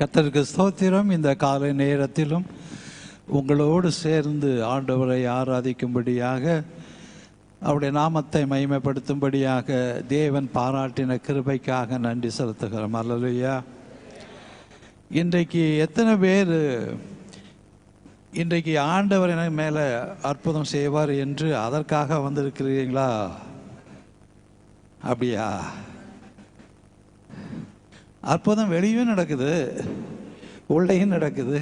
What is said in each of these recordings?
கர்த்தருக்கு ஸ்தோத்திரம். இந்த காலை நேரத்திலும் உங்களோடு சேர்ந்து ஆண்டவரை ஆராதிக்கும்படியாக, அவருடைய நாமத்தை மகிமைப்படுத்தும்படியாக தேவன் பாராட்டின கிருபைக்காக நன்றி செலுத்துகிறோம். அல்லேலூயா. இன்றைக்கு எத்தனை பேர் இன்றைக்கு ஆண்டவர் எனக்கு மேலே அற்புதம் செய்வார் என்று அதற்காக வந்திருக்கிறீங்களா? அப்படியா? அற்புதம் வெளியும் நடக்குது, உள்ளேயும் நடக்குது.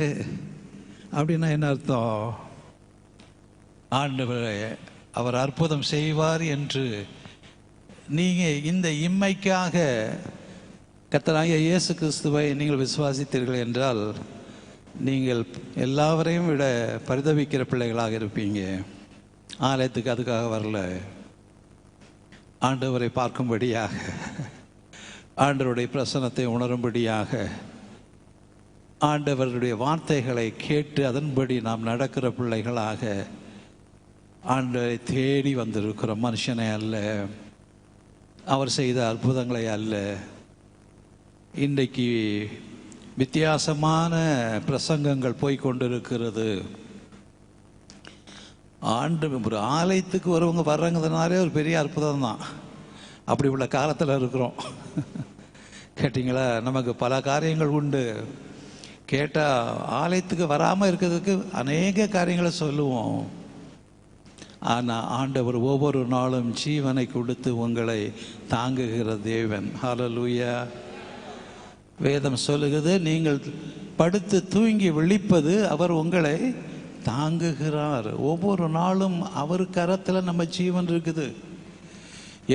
அப்படின்னா என்ன அர்த்தம்? ஆண்டவர் அவர் அற்புதம் செய்வார் என்று நீங்கள் இந்த இம்மைக்காக கர்த்தராகிய இயேசு கிறிஸ்துவை நீங்கள் விசுவாசித்தீர்கள் என்றால் நீங்கள் எல்லாவரையும் விட பரிதவிக்கிற பிள்ளைகளாக இருப்பீங்க. ஆலயத்துக்கு அதுக்காக வரல, ஆண்டவரை பார்க்கும்படியாக, ஆண்டவருடைய பிரசன்னத்தை உணரும்படியாக, ஆண்டவருடைய வார்த்தைகளை கேட்டு அதன்படி நாம் நடக்கிற பிள்ளைகளாக ஆண்டவரை தேடி வந்திருக்கிற மனுஷனை அல்ல, அவர் செய்த அற்புதங்களை அல்ல. இன்றைக்கு வித்தியாசமான பிரசங்கங்கள் போய்கொண்டிருக்கிறது. ஒரு ஆலயத்துக்கு வரவங்க வர்றங்கிறதுனாலே ஒரு பெரிய அற்புதம் தான். அப்படி உள்ள காலத்தில் இருக்கிறோம். கேட்டிங்களா? நமக்கு பல காரியங்கள் உண்டு. கேட்டால் ஆலயத்துக்கு வராமல் இருக்கிறதுக்கு அநேக காரியங்களை சொல்லுவோம். ஆனால் ஆண்டவர் ஒவ்வொரு நாளும் ஜீவனை கொடுத்து உங்களை தாங்குகிற தேவன். ஹல்லேலூயா. வேதம் சொல்லுகிறது, நீங்கள் படுத்து தூங்கி விழிப்பது அவர் உங்களை தாங்குகிறார். ஒவ்வொரு நாளும் அவர் கரத்தில் நம்ம ஜீவன் இருக்குது.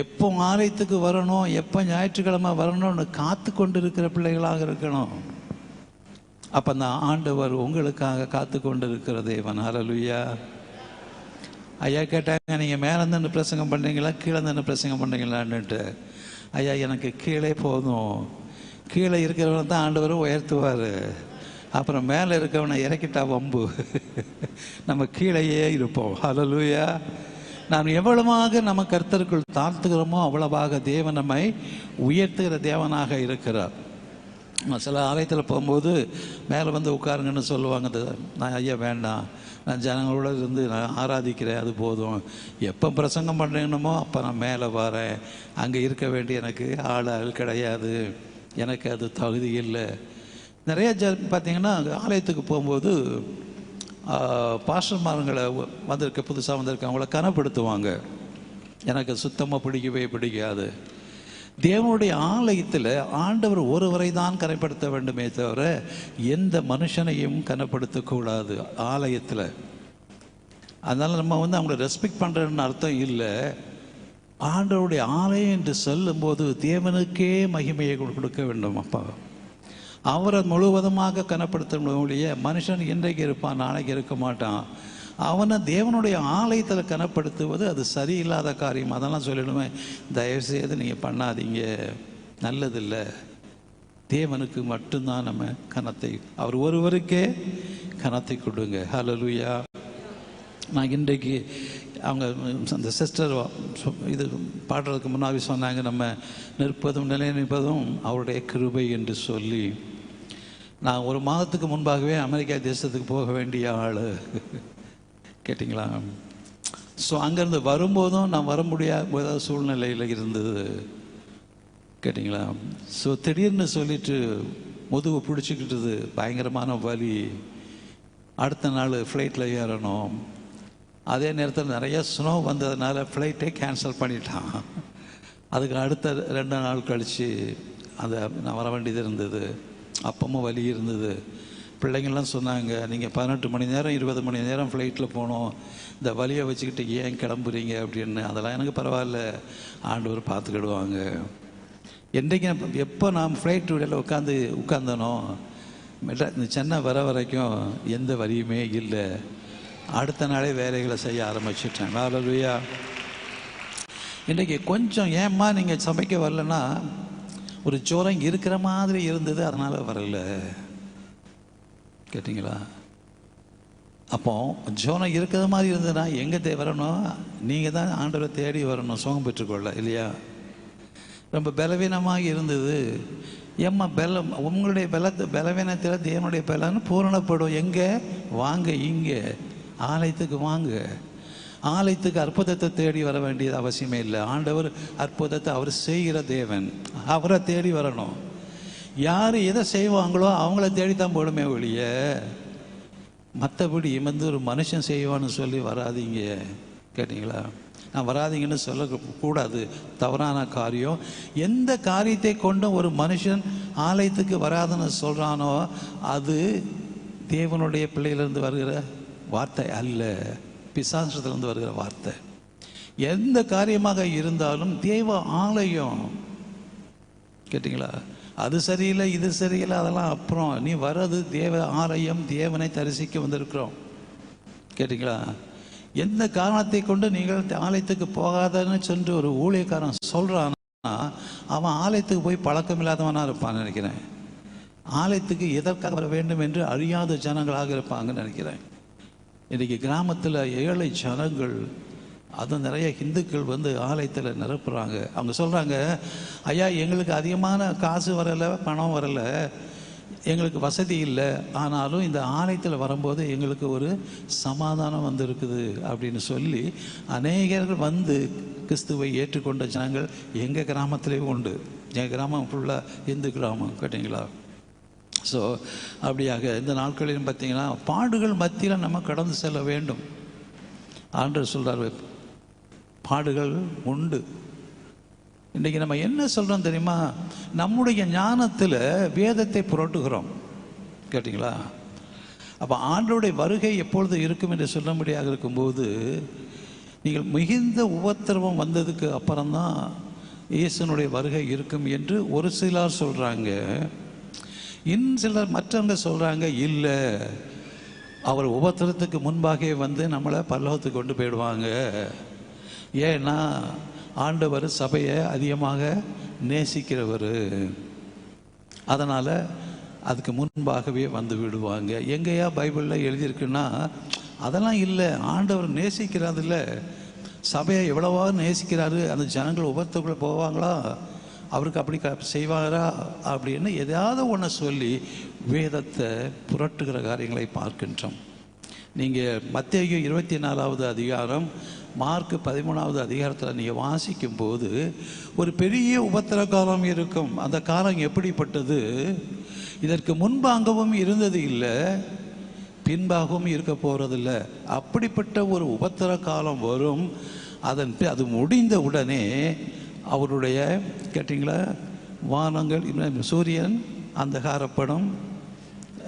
எப்போ ஆலயத்துக்கு வரணும், எப்போ ஞாயிற்றுக்கிழமை வரணும்னு காத்து கொண்டு இருக்கிற பிள்ளைகளாக இருக்கணும். அப்போ அந்த ஆண்டவர் உங்களுக்காக காத்து கொண்டு இருக்கிற தேவன். ஹல்லேலூயா. ஐயா கேட்டாங்க, நீங்கள் மேலே நின்று பிரசங்கம் பண்ணுறீங்களா கீழே நின்று பிரசங்கம் பண்ணுறீங்களான்னுட்டு. ஐயா, எனக்கு கீழே போதும். கீழே இருக்கிறவனை தான் ஆண்டவர் உயர்த்துவார். அப்புறம் மேலே இருக்கவனை இறக்கிட்டா வம்பு. நம்ம கீழேயே இருப்போம். ஹல்லேலூயா. நாம் எவ்வளவாக நம்ம கர்த்தருக்குள் தாழ்த்துகிறோமோ அவ்வளவாக தேவன் நம்மை உயர்த்துகிற தேவனாக இருக்கிறார். சில ஆலயத்தில் போகும்போது மேலே வந்து உட்காருங்கன்னு சொல்லுவாங்க. நான் ஐயா வேண்டாம், நான் ஜனங்களோட இருந்து நான் ஆராதிக்கிறேன், அது போதும். எப்போ பிரசங்கம் பண்ணுறேனுமோ அப்போ நான் மேலே வரேன். அங்கே இருக்க வேண்டிய எனக்கு ஆள் கிடையாது, எனக்கு அது தகுதி இல்லை. நிறைய பார்த்தீங்கன்னா ஆலயத்துக்கு போகும்போது பாஸ்டர்மாருங்களை வந்திருக்க புதுசாக வந்திருக்க அவங்கள கனப்படுத்துவாங்க. எனக்கு சுத்தமாக பிடிக்கவே பிடிக்காது. தேவனுடைய ஆலயத்தில் ஆண்டவர் ஒருவரை தான் கனப்படுத்த வேண்டுமே தவிர எந்த மனுஷனையும் கனப்படுத்தக்கூடாது ஆலயத்தில். அதனால் நம்ம அவங்கள ரெஸ்பெக்ட் பண்ணுறதுன்னு அர்த்தம் இல்லை. ஆண்டவருடைய ஆலயம் என்று சொல்லும்போது தேவனுக்கே மகிமையை கொடுக்க வேண்டும். அப்பா அவரை முழுவதுமாக கனப்படுத்தக்கூடிய மனுஷன் இன்றைக்கு இருப்பான், நாளைக்கு இருக்க மாட்டான். அவனை தேவனுடைய ஆலயத்தில் கனப்படுத்துவது அது சரியில்லாத காரியம். அதெல்லாம் சொல்லிடுவேன், தயவுசெய்து நீங்கள் பண்ணாதீங்க, நல்லதில்லை. தேவனுக்கு மட்டும்தான் நம்ம கனத்தை, அவர் ஒருவருக்கே கனத்தை கொடுங்க. ஹல்லேலூயா. நான் இன்றைக்கு அவங்க அந்த சிஸ்டர் இது பாடுறதுக்கு முன்னாடி சொன்னாங்க, நம்ம நிற்பதும் நிலை நிற்பதும் அவருடைய கிருபை என்று சொல்லி. நான் ஒரு மாதத்துக்கு முன்பாகவே அமெரிக்கா தேசத்துக்கு போக வேண்டிய ஆள். கேட்டிங்களா? ஸோ அங்கேருந்து வரும்போதும் நான் வர முடியாத சூழ்நிலையில் இருந்தது. கேட்டிங்களா? ஸோ திடீர்னு சொல்லிட்டு முதுகு பிடிச்சிக்கிட்டது, பயங்கரமான வலி. அடுத்த நாள் ஃப்ளைட்டில் ஏறணும். அதே நேரத்தில் நிறைய ஸ்னோ வந்ததுனால ஃப்ளைட்டே கேன்சல் பண்ணிட்டான். அதுக்கு அடுத்த 2 நாள் கழித்து அதை நான் வர வேண்டியது இருந்தது. அப்பவும் வலி இருந்தது. பிள்ளைங்கள்லாம் சொன்னாங்க, நீங்கள் 18 மணி நேரம் 20 மணி நேரம் ஃப்ளைட்டில் போனோம், இந்த வலியை வச்சுக்கிட்டு ஏன் கிளம்புறீங்க அப்படின்னு. அதெல்லாம் எனக்கு பரவாயில்ல, ஆண்டவர் பார்த்துக்கிடுவாங்க. என்றைக்கு எப்போ நான் ஃப்ளைட் விடையில் உட்காந்தனோ இந்த சென்னை வர வரைக்கும் எந்த வலியுமே இல்லை. அடுத்த நாளே வேலைகளை செய்ய ஆரம்பிச்சிட்டேன். ஹல்லேலூயா. இன்றைக்கி கொஞ்சம் ஏம்மா நீங்கள் சமைக்க வரலன்னா, ஒரு ஜுரம் இருக்கிற மாதிரி இருந்தது, அதனால் வரல. கேட்டிங்களா? அப்போ ஜுரம் இருக்கிற மாதிரி இருந்ததுன்னா எங்கே வரணும்? நீங்கள் தான் ஆண்டவரை தேடி வரணும், சுகம் பெற்றுக்கொள்ள, இல்லையா? ரொம்ப பலவீனமாக இருந்தது. ஏம்மா பலம், உங்களுடைய பலவீனத்தில் தேவனுடைய பலன்னு பூரணப்படும். எங்கே? வாங்க, இங்கே ஆலயத்துக்கு வாங்க. ஆலயத்துக்கு அற்புதத்தை தேடி வர வேண்டியது அவசியமே இல்லை. ஆண்டவர் அற்புதத்தை அவர் செய்கிற தேவன், அவரை தேடி வரணும். யார் எதை செய்வாங்களோ அவங்கள தேடித்தான் போடுமே ஒழிய மற்றபடி ஒரு மனுஷன் செய்வான்னு சொல்லி வராதிங்க. கேட்டிங்களா? நான் வராதிங்கன்னு சொல்லக்கூடாது, தவறான காரியம். எந்த காரியத்தை கொண்டும் ஒரு மனுஷன் ஆலயத்துக்கு வராதுன்னு சொல்கிறானோ அது தேவனுடைய பிள்ளையிலிருந்து வருகிற வார்த்தை அல்ல, பிசாசத்திலிருந்து வருகிற வார்த்தை. எந்த காரியமாக இருந்தாலும் தேவ ஆலயம், கேட்டிங்களா, அது சரியில்லை இது சரியில்லை அதெல்லாம் அப்புறம். நீ வர்றது தேவ ஆலயம், தேவனை தரிசிக்க வந்திருக்கிறோம். கேட்டிங்களா? எந்த காரணத்தை கொண்டு நீங்கள் ஆலயத்துக்கு போகாதன்னு சென்று ஒரு ஊழியக்காரன் சொல்கிறான்னா அவன் ஆலயத்துக்கு போய் பழக்கம் இல்லாதவனாக இருப்பான்னு நினைக்கிறேன். ஆலயத்துக்கு எதற்காக வர வேண்டும் என்று அறியாத ஜனங்களாக இருப்பாங்கன்னு நினைக்கிறேன். இன்றைக்கி கிராமத்தில் ஏழை ஜனங்கள், அதுவும் நிறைய இந்துக்கள் வந்து ஆலயத்தில் நிரப்புறாங்க. அவங்க சொல்கிறாங்க, ஐயா எங்களுக்கு அதிகமான காசு வரலை, பணம் வரலை, எங்களுக்கு வசதி இல்லை, ஆனாலும் இந்த ஆலயத்தில் வரும்போது எங்களுக்கு ஒரு சமாதானம் வந்து இருக்குது அப்படின்னு சொல்லி அநேகர்கள் வந்து கிறிஸ்துவை ஏற்றுக்கொண்ட ஜனங்கள் எங்கள் கிராமத்திலேயும் உண்டு. எங்கள் கிராமம் ஃபுல்லாக இந்து கிராமம். கேட்டிங்களா? ஸோ அப்படியாக இந்த நாட்களிலும் பார்த்திங்கன்னா பாடுகள் மத்தியில் நம்ம கடந்து செல்ல வேண்டும். ஆண்டவர் சொல்கிறார், பாடுகள் உண்டு. இன்றைக்கி நம்ம என்ன சொல்கிறோம் தெரியுமா? நம்முடைய ஞானத்தில் வேதத்தை புரட்டுகிறோம். கேட்டிங்களா? அப்போ ஆண்டவருடைய வருகை எப்பொழுது இருக்கும் என்று சொல்லும்படியாக இருக்கும்போது நீங்கள் மிகுந்த உபத்திரவம் வந்ததுக்கு அப்புறம்தான் இயேசுனுடைய வருகை இருக்கும் என்று ஒரு சிலர் சொல்கிறாங்க. இன்னும் சிலர் மற்றவங்க சொல்கிறாங்க, இல்லை அவர் உபத்திரத்துக்கு முன்பாகவே வந்து நம்மளை பரலோகத்துக்கு கொண்டு போயிடுவாங்க. ஏன்னா ஆண்டவர் சபையை அதிகமாக நேசிக்கிறவர், அதனால் அதுக்கு முன்பாகவே வந்து விடுவாங்க. எங்கேயா பைபிளில் எழுதியிருக்குன்னா அதெல்லாம் இல்லை. ஆண்டவர் நேசிக்கிறதில்ல, சபையை எவ்வளவா நேசிக்கிறாரு. அந்த ஜனங்கள் உபத்திரத்துக்குள்ளே போவாங்களா, அவருக்கு அப்படி செய்வாரா அப்படின்னு எதாவது ஒன்று சொல்லி வேதத்தை புரட்டுகிற காரியங்களை பார்க்கின்றோம். நீங்கள் மத்தேயு 24வது அதிகாரம், மார்க் 13வது அதிகாரத்தில் நீங்கள் வாசிக்கும் போது ஒரு பெரிய உபத்திர காலம் இருக்கும். அந்த காலம் எப்படிப்பட்டது? இதற்கு முன்பாகவும் இருந்தது இல்லை, பின்பாகவும் இருக்க போகிறதில்ல. அப்படிப்பட்ட ஒரு உபத்திர காலம் வரும். அது முடிந்த உடனே அவருடைய, கேட்டிங்களா, வானங்கள், சூரியன் அந்தகாரப்படும்,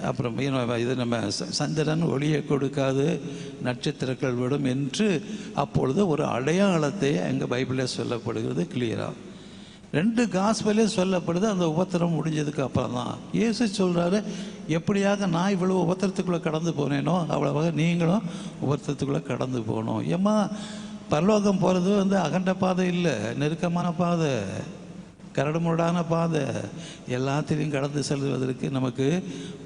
அப்புறம் இது நம்ம சந்திரன் ஒளியை கொடுக்காது, நட்சத்திரங்கள் விடும் என்று அப்பொழுது ஒரு அடையாளத்தை எங்கள் பைபிளில் சொல்லப்படுகிறது கிளியராக. 2 காஸ்பலே சொல்லப்படுது. அந்த உபத்திரம் முடிஞ்சதுக்கு அப்புறம் தான் இயேசு சொல்கிறாரு, எப்படியாக நான் இவ்வளோ உபத்திரத்துக்குள்ளே கடந்து போனேனோ அவ்வளவாக நீங்களும் உபத்திரத்துக்குள்ளே கடந்து போகணும். ஏம்மா பரலோகம் போகிறது வந்து அகண்ட பாதை இல்லை, நெருக்கமான பாதை, கரடுமுரடான பாதை. எல்லாத்திலையும் கடந்து செல்வதற்கு நமக்கு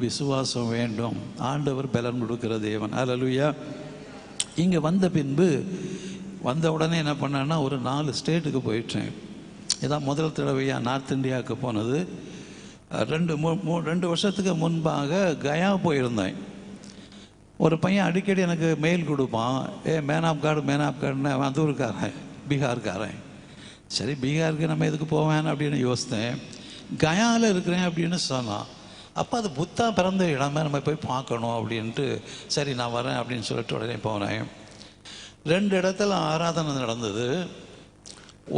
விசுவாசம் வேண்டும். ஆண்டவர் பலன் கொடுக்கிற தேவன். அல்லேலூயா. இங்கே வந்த பின்பு வந்த உடனே என்ன பண்ணேன்னா ஒரு 4 ஸ்டேட்டுக்கு போயிட்டேன். இதான் முதல் தடவையாக நார்த் இந்தியாவுக்கு போனது. 2 வருஷத்துக்கு முன்பாக கயா போயிருந்தேன். ஒரு பையன் அடிக்கடி எனக்கு மெயில் கொடுப்பான், மேன் ஆஃப் கார்டுன்னு. அந்த ஊருக்காரன், பீகார்காரன். சரி, பீகாருக்கு நம்ம எதுக்கு போவேன் அப்படின்னு யோசித்தேன். கயாவில் இருக்கிறேன் அப்படின்னு சொன்னான். அப்போ அது புத்தா பிறந்த இடமே, நம்ம போய் பார்க்கணும் அப்படின்ட்டு சரி நான் வரேன் அப்படின்னு சொல்லிட்டு உடனே போனேன். 2 இடத்துல ஆராதனை நடந்தது.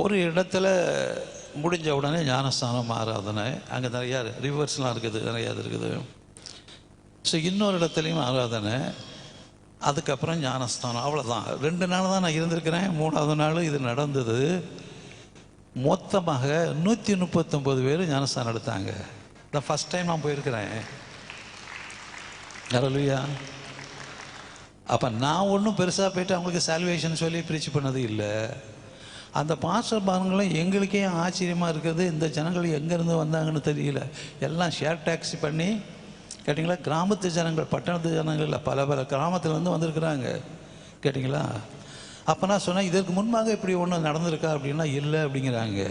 ஒரு இடத்துல முடிஞ்ச உடனே ஞானஸ்தானம் ஆராதனை. அங்கே நிறையா ரிவர்ஸ்லாம் இருக்குது, நிறையா இருக்குது. ஸோ இன்னொரு இடத்துலையும் ஆராதனை, அதுக்கப்புறம் ஞானஸ்தானம். அவ்வளோதான். 2 நாள் தான் நான் இருந்திருக்கிறேன். 3வது நாள் இது நடந்தது. மொத்தமாக 139 பேர் ஞானஸ்தானம் எடுத்தாங்க. இந்த ஃபஸ்ட் டைம் நான் போயிருக்கிறேன். அல்லேலூயா. அப்போ நான் ஒன்றும் பெருசாக போய்ட்டு அவங்களுக்கு சால்வேஷன் சொல்லி ப்ரீச் பண்ணது இல்லை. அந்த பாஸ்டர் பாருங்களும் எங்களுக்கே ஆச்சரியமாக இருக்குது. இந்த ஜனங்கள் எங்கேருந்து வந்தாங்கன்னு தெரியல. எல்லாம் ஷேர் டாக்ஸி பண்ணி, கேட்டிங்களா, கிராமத்து ஜனங்கள், பட்டணத்து ஜனங்கள் இல்லை, பல கிராமத்தில் வந்திருக்கிறாங்க. கேட்டிங்களா? அப்போ நான் சொன்னேன், இதற்கு முன்பாக இப்படி ஒன்று நடந்திருக்கா அப்படின்னா இல்லை அப்படிங்கிறாங்க.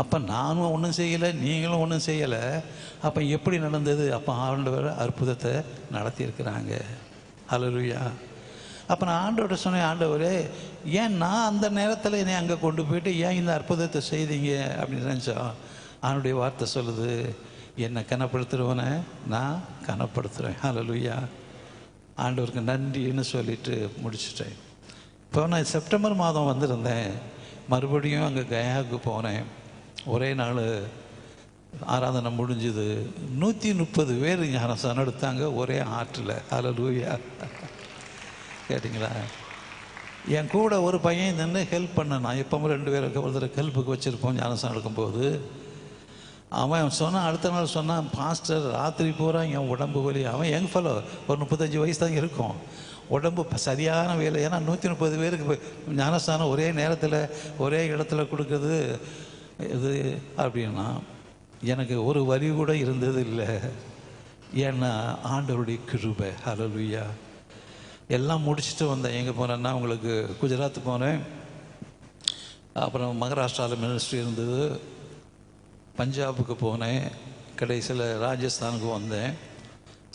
அப்போ நானும் ஒன்றும் செய்யலை, நீங்களும் ஒன்றும் செய்யலை. அப்போ எப்படி நடந்தது? அப்போ ஆண்டவர் அற்புதத்தை நடத்தியிருக்கிறாங்க. ஹல்லேலூயா. அப்போ நான் ஆண்டவர்கிட்ட சொன்னேன், ஆண்டவரே ஏன் நான் அந்த நேரத்தில் என்னை அங்கே கொண்டு போயிட்டு ஏன் இந்த அற்புதத்தை செய்தீங்க அப்படின்னு நினச்சா, ஆண்டவருடைய வார்த்தை சொல்லுது, என்னை கனப்படுத்துகிறவனை நான் கனப்படுத்துகிறேன். ஹல்லேலூயா. ஆண்டவருக்கு நன்றின்னு சொல்லிட்டு முடிச்சிட்டேன். இப்போ நான் செப்டம்பர் மாதம் வந்திருந்தேன். மறுபடியும் அங்கே கயாவுக்கு போனேன். ஒரே நாள் ஆராதனை முடிஞ்சுது. 130 பேர் ஞானஸ்நானம் எடுத்தாங்க ஒரே ஆற்றில். ஹல்லேலூயா. கேட்டிங்களா? என் கூட ஒரு பையன் நின்று ஹெல்ப் பண்ண. நான் எப்பவும் 2 பேருக்கு ஒருத்தர் ஹெல்ப்புக்கு வச்சுருப்போம் ஞானஸ்நானம் எடுக்கும்போது. அவன் சொன்னான், அடுத்த நாள் சொன்னான், பாஸ்டர் ராத்திரி பூரா என் உடம்பு வலி. அவன் யங் ஃபெலோ, ஒரு 35 வயசு தான் இருக்கும். உடம்பு சரியான வேலை. ஏன்னா 130 பேருக்கு ஞானஸ்தானம் ஒரே நேரத்தில் ஒரே இடத்துல கொடுக்குறது இது அப்படின்னா எனக்கு ஒரு வரி கூட இருந்தது இல்லை. ஏன்னா ஆண்டவருடைய கிருபை. ஹல்லேலூயா. எல்லாம் முடிச்சுட்டு வந்தேன். எங்கே போனேன்னா, உங்களுக்கு குஜராத் போனேன், அப்புறம் மகாராஷ்டிராவில் மினிஸ்ட்ரி இருந்தது, பஞ்சாபுக்கு போனேன், கடைசியில் ராஜஸ்தானுக்கு வந்தேன்.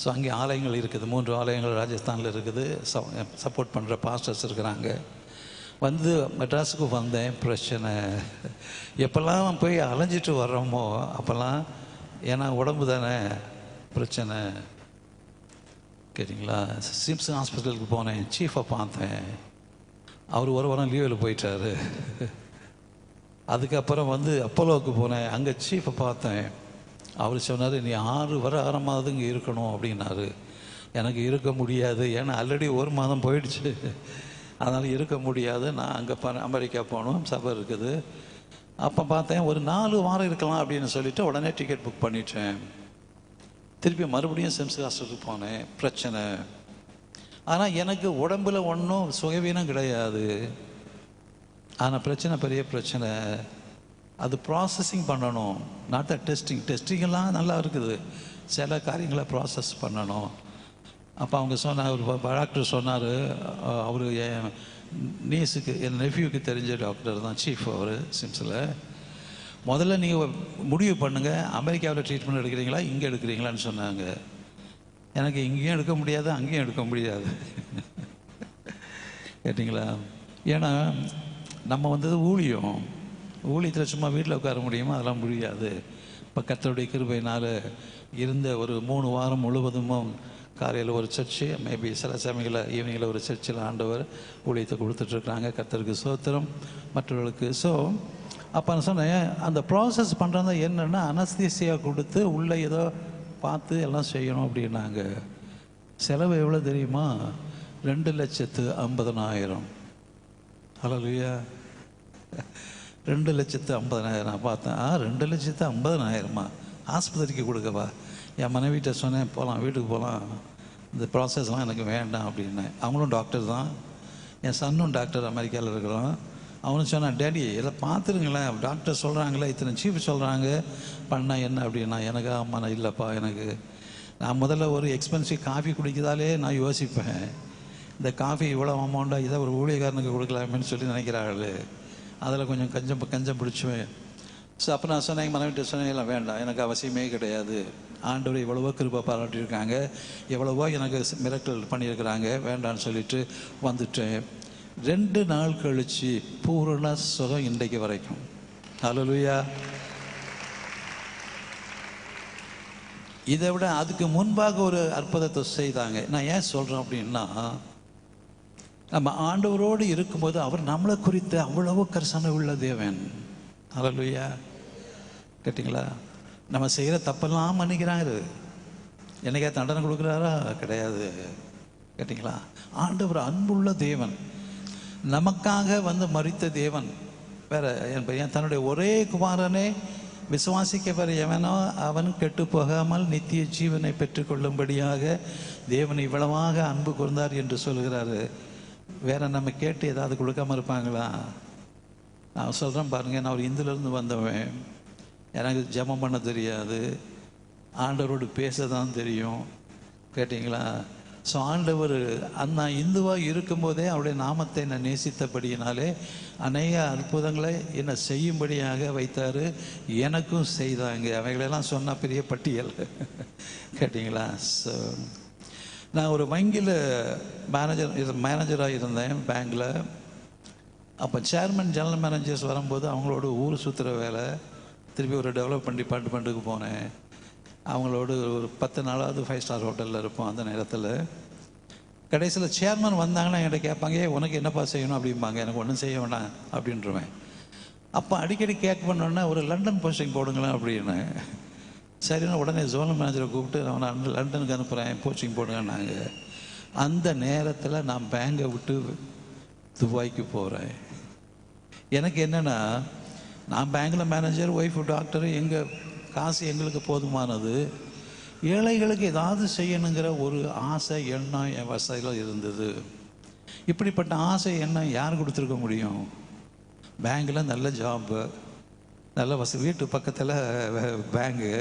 ஸோ அங்கே ஆலயங்கள் இருக்குது, 3 ஆலயங்கள் ராஜஸ்தானில் இருக்குது. சப்போர்ட் பண்ணுற பாஸ்டர்ஸ் இருக்கிறாங்க. வந்து மெட்ராஸுக்கு வந்தேன். பிரச்சனை எப்போல்லாம் போய் அலைஞ்சிட்டு வர்றோமோ அப்போல்லாம், ஏன்னா உடம்பு தானே பிரச்சனை. கேட்டிங்களா? சிம்ஸ் ஹாஸ்பிட்டலுக்கு போனேன், சீஃபை பார்த்தேன். அவர் ஒரு வாரம் லீவில் போயிட்டார். அதுக்கப்புறம் வந்து அப்போலோவுக்கு போனேன், அங்கே சீஃபை பார்த்தேன். அவர் சொன்னார், நீ 6 வாரமாவது இங்கே இருக்கணும் அப்படின்னாரு. எனக்கு இருக்க முடியாது, ஏன்னா ஆல்ரெடி 1 மாதம் போயிடுச்சு, அதனால் இருக்க முடியாது. நான் அங்கே அமெரிக்கா போகணும், சபை இருக்குது. அப்போ பார்த்தேன், ஒரு 4 வாரம் இருக்கலாம் அப்படின்னு சொல்லிவிட்டு உடனே டிக்கெட் புக் பண்ணிட்டேன். திருப்பி மறுபடியும் சிம்ஸ் ஹாஸ்பிட்டலுக்கு போனேன். பிரச்சனை. ஆனால் எனக்கு உடம்பில் ஒன்றும் சுகவீனம் கிடையாது. ஆனால் பிரச்சனை பெரிய பிரச்சனை. அது ப்ராசஸிங் பண்ணணும், நாட் த டெஸ்டிங்கெல்லாம் நல்லா இருக்குது, சில காரியங்களை ப்ராசஸ் பண்ணணும். அப்போ அவங்க சொன்னார், ஒரு டாக்டர் சொன்னார், அவர் என் நீஸுக்கு, என் நெஃப்யூக்கு தெரிஞ்ச டாக்டர் தான், சீஃப் அவர் சிம்ஸில். முதல்ல நீங்கள் முடிவு பண்ணுங்கள், அமெரிக்காவில் ட்ரீட்மெண்ட் எடுக்கிறீங்களா இங்கே எடுக்கிறீங்களான்னு சொன்னாங்க. எனக்கு இங்கேயும் எடுக்க முடியாது, அங்கேயும் எடுக்க முடியாது. கேட்டிங்களா? ஏன்னா நம்ம வந்தது ஊழியத்தில் சும்மா வீட்டில் உட்கார முடியுமா? அதெல்லாம் முடியாது. இப்போ கர்த்தருடைய கிருபையினால் இருந்த ஒரு 3 வாரம் முழுவதும் காலையில் ஒரு சர்ச்சு, மேபி சில சமயங்களில் ஈவினிங்கில் ஒரு சர்ச்சில் ஆண்டவர் ஊழியத்தை கொடுத்துட்ருக்குறாங்க. கர்த்தருக்கு ஸ்தோத்திரம், மற்றவர்களுக்கு. ஸோ அப்போ நான் சொன்னேன், அந்த ப்ராசஸ் பண்ணுறது என்னென்னா, அனஸ்தீசியா கொடுத்து உள்ளே ஏதோ பார்த்து எல்லாம் செய்யணும் அப்படின்னாங்க. செலவு எவ்வளோ தெரியுமா? 2,50,000. ஹல்லேலூயா. 2,50,000. நான் பார்த்தேன், 2,50,000 ஆஸ்பத்திரிக்கு கொடுக்கவா? என் மனைவிட்ட சொன்னேன், போகலாம், வீட்டுக்கு போகலாம், இந்த ப்ராசஸ்லாம் எனக்கு வேண்டாம் அப்படின்னேன். அவங்களும் டாக்டர் தான், என் சன்னும் டாக்டர், அமெரிக்காவில் இருக்கிறோம். அவனும் சொன்னான், டேடி இதை பார்த்துருங்களேன், டாக்டர் சொல்கிறாங்களே, இத்தனை சீஃப் சொல்கிறாங்க, பண்ணால் என்ன அப்படின்னா. எனக்கு அம்மா நான் இல்லைப்பா, நான் முதல்ல ஒரு எக்ஸ்பென்சிவ் காஃபி குடிக்கிறதாலே நான் யோசிப்பேன், இந்த காஃபி இவ்வளோ அமௌண்ட்டாக, இதை ஒரு ஊழியக்காரனுக்கு கொடுக்கலாமேன்னு சொல்லி நினைக்கிறார்கள். அதில் கொஞ்சம் கஞ்சம் பிடிச்சுவேன். ஸோ அப்போ நான் சொன்னேன், எங்கள் மனைவிட்ட சொன்னேன், இல்லை வேண்டாம், எனக்கு அவசியமே கிடையாது. ஆண்டவர் எவ்வளவோ கிருபை பாராட்டியிருக்காங்க, எவ்வளவோ எனக்கு மிரக்கல் பண்ணியிருக்கிறாங்க, வேண்டான்னு சொல்லிட்டு வந்துட்டேன். 2 நாள் கழித்து பூரண சுகம் இன்றைக்கு வரைக்கும். ஹல்லேலூயா. இதை விட அதுக்கு முன்பாக ஒரு அற்புதத்தை செய்தாங்க. நான் ஏன் சொல்கிறேன் அப்படின்னா, நம்ம ஆண்டவரோடு இருக்கும்போது அவர் நம்மளை குறித்து அவ்வளவு கரிசனை உள்ள தேவன். ஹல்லேலூயா. கேட்டிங்களா? நம்ம செய்கிற தப்பெல்லாம் மன்னிக்கிறாரு. என்னைக்கா தண்டனை கொடுக்குறாரா? கிடையாது. கேட்டிங்களா? ஆண்டவர் அன்புள்ள தேவன், நமக்காக வந்து மரித்த தேவன். வேற என் தன்னுடைய ஒரே குமாரனே விசுவாசிக்கவர் எவனோ அவன் கெட்டு போகாமல் நித்திய ஜீவனை பெற்றுக்கொள்ளும்படியாக தேவன் இவ்வளவாக அன்பு கூர்ந்தார் என்று சொல்கிறாரு. வேற நம்ம கேட்டு ஏதாவது கொடுக்காம இருப்பாங்களா? நான் சொல்கிறேன் பாருங்கள், நான் ஒரு இந்துலேருந்து வந்தவன், எனக்கு ஜெபம் பண்ண தெரியாது, ஆண்டவரோடு பேச தான் தெரியும். கேட்டிங்களா? ஸோ ஆண்டவர் நான் இந்துவாக இருக்கும்போதே அவருடைய நாமத்தை நான் நேசித்தபடியினாலே அநேக அற்புதங்களை என்னை செய்யும்படியாக வைத்தார். எனக்கும் செய்தாங்க. அவைகளெல்லாம் சொன்னால் பெரிய பட்டியல் கேட்டிங்களா? ஸோ நான் ஒரு வங்கியில் மேனேஜராக இருந்தேன் பேங்கில். அப்போ சேர்மன் ஜெனரல் மேனேஜர்ஸ் வரும்போது அவங்களோட ஊர் சுற்றுற வேலை, திருப்பி ஒரு டெவலப்மெண்ட் டிபார்ட்மெண்ட்டுக்கு போனேன். அவங்களோட ஒரு 10 நாளாவது 5 ஸ்டார் ஹோட்டலில் இருப்போம். அந்த நேரத்தில் கடைசியில் சேர்மன் வந்தாங்கன்னா என்கிட்ட கேட்பாங்க, உனக்கு என்னப்பா செய்யணும் அப்படிம்பாங்க. எனக்கு ஒன்றும் செய்ய வேண்டாம் அப்படின்றவேன். அப்போ அடிக்கடி கேட்க பண்ணோன்னா ஒரு லண்டன் போஸ்டிங் போடுங்களேன் அப்படின்னு. சரின்னா உடனே ஜோனல் மேனேஜரை கூப்பிட்டு நான் லண்டனுக்கு அனுப்புகிறேன், போஸ்டிங் போடுங்கன்னாங்க. அந்த நேரத்தில் நான் பேங்கை விட்டு துபாய்க்கு போகிறேன். எனக்கு என்னென்னா, நான் பேங்கில் மேனேஜர், ஒய்ஃபு டாக்டரு, எங்கள் காசு எங்களுக்கு போதுமானது. ஏழைகளுக்கு ஏதாவது செய்யணுங்கிற ஒரு ஆசை எண்ணம் என் வசதியில் இருந்தது. இப்படிப்பட்ட ஆசை எண்ணம் யார் கொடுத்துருக்க முடியும்? பேங்கில் நல்ல ஜாப்பு, நல்ல வசதி, வீட்டு பக்கத்தில் பேங்கு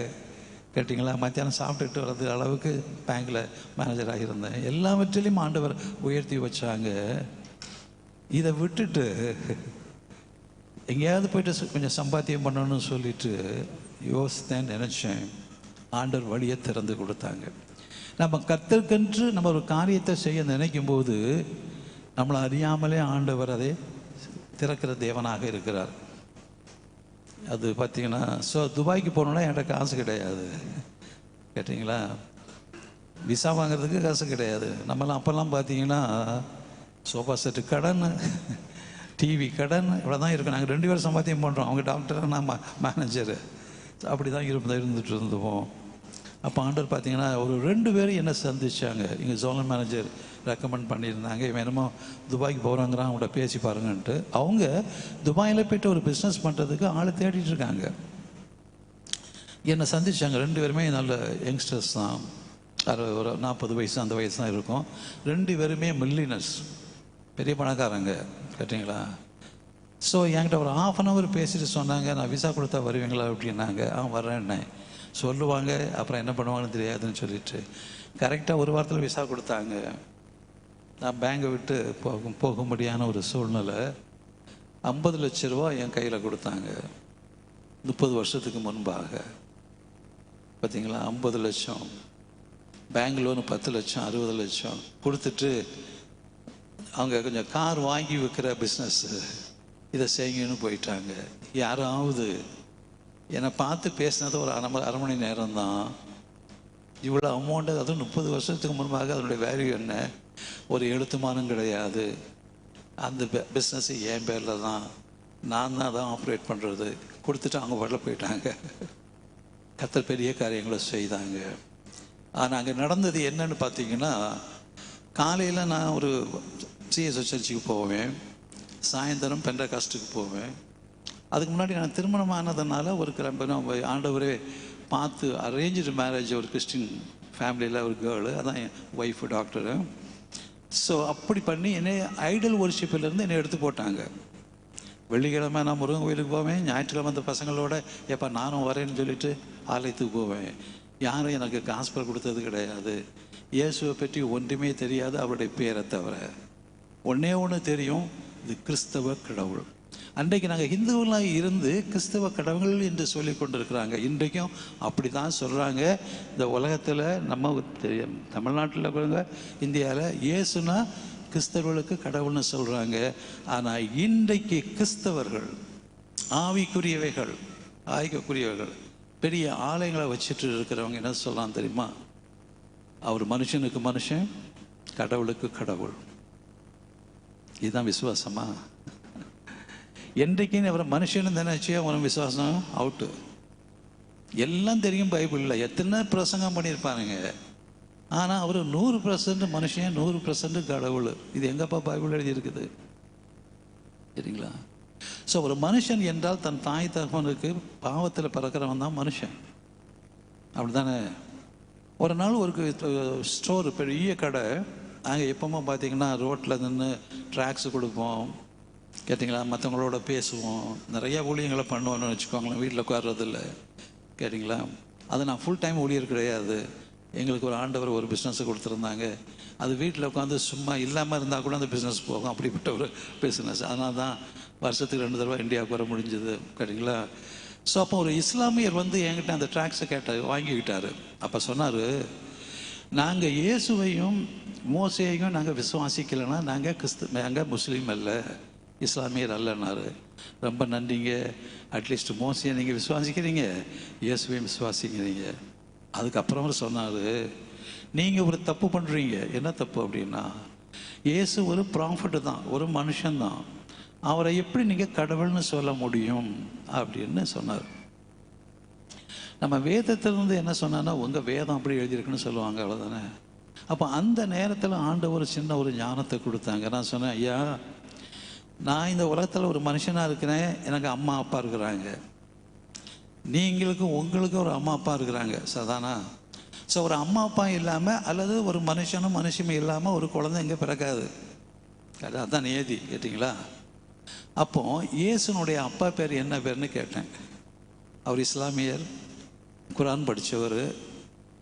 கேட்டிங்களா, மத்தியானம் சாப்பிட்டுட்டு வர்றது அளவுக்கு பேங்கில் மேனேஜராக இருந்தேன். எல்லாவற்றிலையும் ஆண்டவர் உயர்த்தி வச்சாங்க. இதை விட்டுட்டு எங்கேயாவது போய்ட்டு கொஞ்சம் சம்பாத்தியம் பண்ணணும்னு சொல்லிட்டு யோசித்தேன், நினச்சேன். ஆண்டவர் வழியை திறந்து கொடுத்தாங்க. நம்ம கர்த்தருக்கென்று நம்ம ஒரு காரியத்தை செய்ய நினைக்கும் போது நம்மளை அறியாமலே ஆண்டவர் அதை திறக்கிற தேவனாக இருக்கிறார். அது பார்த்தீங்கன்னா, ஸோ துபாய்க்கு போகணுன்னா என்கிட்ட காசு கிடையாது கேட்டிங்களா, விசா வாங்குறதுக்கு காசு கிடையாது. நம்மளாம் அப்போல்லாம் பார்த்தீங்கன்னா சோஃபா செட்டு கடன், டிவி கடன், இவ்வளோ தான் இருக்கும். நாங்கள் 2 பேரும் சம்பாத்தியம் பண்ணுறோம். அவங்க டாக்டர், நான் மேனேஜரு. அப்படி தான் இருந்துட்டு இருந்துவோம். அப்போ ஆண்டவர் பார்த்தீங்கன்னா ஒரு 2 பேரும் என்னை சந்திச்சாங்க. இங்கே ஜோனல் மேனேஜர் ரெக்கமெண்ட் பண்ணியிருந்தாங்க, இவன் என்னமோ துபாய்க்கு போகிறாங்கிறான், அவங்கள்ட்ட பேசி பாருங்கன்ட்டு. அவங்க துபாயில் போய்ட்டு ஒரு பிஸ்னஸ் பண்ணுறதுக்கு ஆள் தேடிட்டு இருக்காங்க. என்னை சந்திச்சாங்க. 2 பேருமே நல்ல யங்ஸ்டர்ஸ் தான். ஒரு 40 வயசு அந்த வயசு தான் இருக்கும். 2 பேருமே மில்லினர்ஸ், பெரிய பணக்காரங்க கேட்டிங்களா. ஸோ என்கிட்ட ஒரு 1/2 hour பேசிட்டு சொன்னாங்க, நான் விசா கொடுத்தா வருவீங்களா அப்படின்னாங்க. வர்றேன்னே சொல்லுவாங்க, அப்புறம் என்ன பண்ணுவாங்கன்னு தெரியாதுன்னு சொல்லிட்டு கரெக்டாக 1 வாரத்தில் விசா கொடுத்தாங்க. நான் பேங்கை விட்டு போகும்படியான ஒரு சூழ்நிலை. 50 லட்ச ரூபா என் கையில் கொடுத்தாங்க 30 வருஷத்துக்கு முன்பாக. பார்த்தீங்களா, 50 லட்சம் பேங்க் லோனு 10 லட்சம் 60 லட்சம் கொடுத்துட்டு அவங்க கொஞ்சம் கார் வாங்கி விற்கிற பிஸ்னஸ்ஸு இதை செய்யுன்னு போயிட்டாங்க. யாராவது என்னை பார்த்து பேசினது ஒரு அரை மணி நேரம் தான். இவ்வளோ அமௌண்ட்டு, அதுவும் 30 வருஷத்துக்கு முன்பாக அதனுடைய வேல்யூ என்ன? ஒரு எழுத்துமானம் கிடையாது. அந்த பிஸ்னஸ்ஸு என் பேரில் தான், நான் தான் ஆப்ரேட் பண்ணுறது. கொடுத்துட்டு அவங்க வரல போயிட்டாங்க. கர்த்தர் பெரிய காரியங்களை செய்தாங்க. ஆனால் அங்கே நடந்தது என்னன்னு பார்த்தீங்கன்னா, காலையில் நான் ஒரு சிஎஸ்எஸ் சர்ச்சுக்கு போவேன், சாயந்தரம் பெண்டகாஸ்டுக்கு போவேன். அதுக்கு முன்னாடி நான் திருமணமானதுனால ஒரு ஆண்டவரே பார்த்து அரேஞ்சு மேரேஜ், ஒரு கிறிஸ்டின் ஃபேமிலியில் ஒரு கேர்ளு, அதான் என் ஒய்ஃபு டாக்டரு. ஸோ அப்படி பண்ணி என்னை ஐடல் ஒர்ஷிப்பிலேருந்து என்னை எடுத்து போட்டாங்க. வெள்ளிக்கிழமை நான் முருகன் கோயிலுக்கு போவேன், ஞாயிற்றுக்கிழமை அந்த பசங்களோட எப்போ நானும் வரேன்னு சொல்லிட்டு ஆலயத்துக்கு போவேன். யாரும் எனக்கு காஸ்பல் கொடுத்தது கிடையாது. இயேசுவை பற்றி ஒன்றுமே தெரியாது, அவருடைய பேரை தவிர. ஒன்றே ஒன்று தெரியும், இது கிறிஸ்தவ கடவுள். அன்றைக்கு நாங்கள் ஹிந்துவெலாம் இருந்து கிறிஸ்தவ கடவுள் என்று சொல்லி கொண்டு இருக்கிறாங்க. இன்றைக்கும் அப்படி தான் சொல்கிறாங்க. இந்த உலகத்தில் நம்ம தமிழ்நாட்டில் இருக்கிறவங்க, இந்தியாவில் இயேசுனா கிறிஸ்தவர்களுக்கு கடவுள்னு சொல்கிறாங்க. ஆனால் இன்றைக்கு கிறிஸ்தவர்கள் ஆவிக்குரியவைகள், ஆய்க்கக்கூடியவைகள், பெரிய ஆலயங்களை வச்சுட்டு இருக்கிறவங்க என்ன சொல்லலாம் தெரியுமா? அவர் மனுஷனுக்கு மனுஷன், கடவுளுக்கு கடவுள். இதுதான் விசுவாசமா? என்றைக்குன்னு அவரை மனுஷன்னு நினைச்சு அவன் விசுவாசம் அவுட்டு. எல்லாம் தெரியும் பைபிளில், எத்தனை பிரசங்கம் பண்ணியிருப்பாருங்க. ஆனால் அவர் 100% மனுஷன், 100% கடவுள். இது எங்கப்பா பைபிள் எழுதியிருக்குது? சரிங்களா? ஸோ ஒரு மனுஷன் என்றால் தன் தாய் தகவனுக்கு பாவத்தில் பிறக்கிறவன் தான் மனுஷன். அப்படி தானே? ஒரு நாள் ஒரு ஸ்டோர், பெரிய கடை. நாங்கள் எப்போவுமே பார்த்தீங்கன்னா ரோட்டில் நின்று ட்ராக்ஸ் கொடுப்போம் கேட்டிங்களா, மற்றவங்களோட பேசுவோம், நிறைய ஊழியங்களை பண்ணுவோன்னு வச்சுக்கோங்களேன். வீட்டில் உட்கார்றதில்ல கேட்டிங்களா. அது நான் ஃபுல் டைம் ஊழியர் கிடையாது. எங்களுக்கு ஒரு ஆண்டவர் ஒரு பிஸ்னஸ் கொடுத்துருந்தாங்க. அது வீட்டில் உட்காந்து சும்மா இல்லாமல் இருந்தால் கூட அந்த பிஸ்னஸ் போகும். அப்படிப்பட்ட ஒரு பிஸ்னஸ். அதனால தான் வருஷத்துக்கு 2 தடவை இந்தியாவுக்கு வர முடிஞ்சது. கேட்டிங்களா? ஸோ அப்போ ஒரு இஸ்லாமியர் வந்து என்கிட்ட அந்த ட்ராக்ஸை வாங்கிக்கிட்டார். அப்போ சொன்னார், நாங்கள் இயேசுவையும் மோசேயையும் நாங்கள் விசுவாசிக்கலைன்னா நாங்கள் முஸ்லீம் அல்ல, இஸ்லாமியர் அல்லன்னாரு. ரொம்ப நன்றிங்க, அட்லீஸ்ட் மோசையை நீங்கள் விசுவாசிக்கிறீங்க, இயேசுவையும் விசுவாசிக்கிறீங்க. அதுக்கப்புறம் சொன்னார், நீங்கள் ஒரு தப்பு பண்ணுறீங்க. என்ன தப்பு அப்படின்னா, இயேசு ஒரு ப்ராஃபிட் தான், ஒரு மனுஷன்தான், அவரை எப்படி நீங்கள் கடவுள்னு சொல்ல முடியும் அப்படின்னு சொன்னார். நம்ம வேதத்திலிருந்து என்ன சொன்னா, உங்கள் வேதம் அப்படி எழுதியிருக்குன்னு சொல்லுவாங்க, அவ்வளோதானே. அப்போ அந்த நேரத்தில் ஆண்டவர் சின்ன ஒரு ஞானத்தை கொடுத்தாங்க. நான் சொன்னேன், ஐயா, நான் இந்த உலகத்தில் ஒரு மனுஷனாக இருக்கிறேன், எனக்கு அம்மா அப்பா இருக்கிறாங்க, உங்களுக்கும் ஒரு அம்மா அப்பா இருக்கிறாங்க, சதானா. ஸோ ஒரு அம்மா அப்பா இல்லாமல் அல்லது ஒரு மனுஷனும் மனுஷமே இல்லாமல் ஒரு குழந்தை இங்கே பிறக்காது. அதுதான் நியதி. கேட்டிங்களா? அப்போ இயேசுனுடைய அப்பா பேர் என்ன பேர்னு கேட்டேன். அவர் இஸ்லாமியர், குரான் படித்தவர்.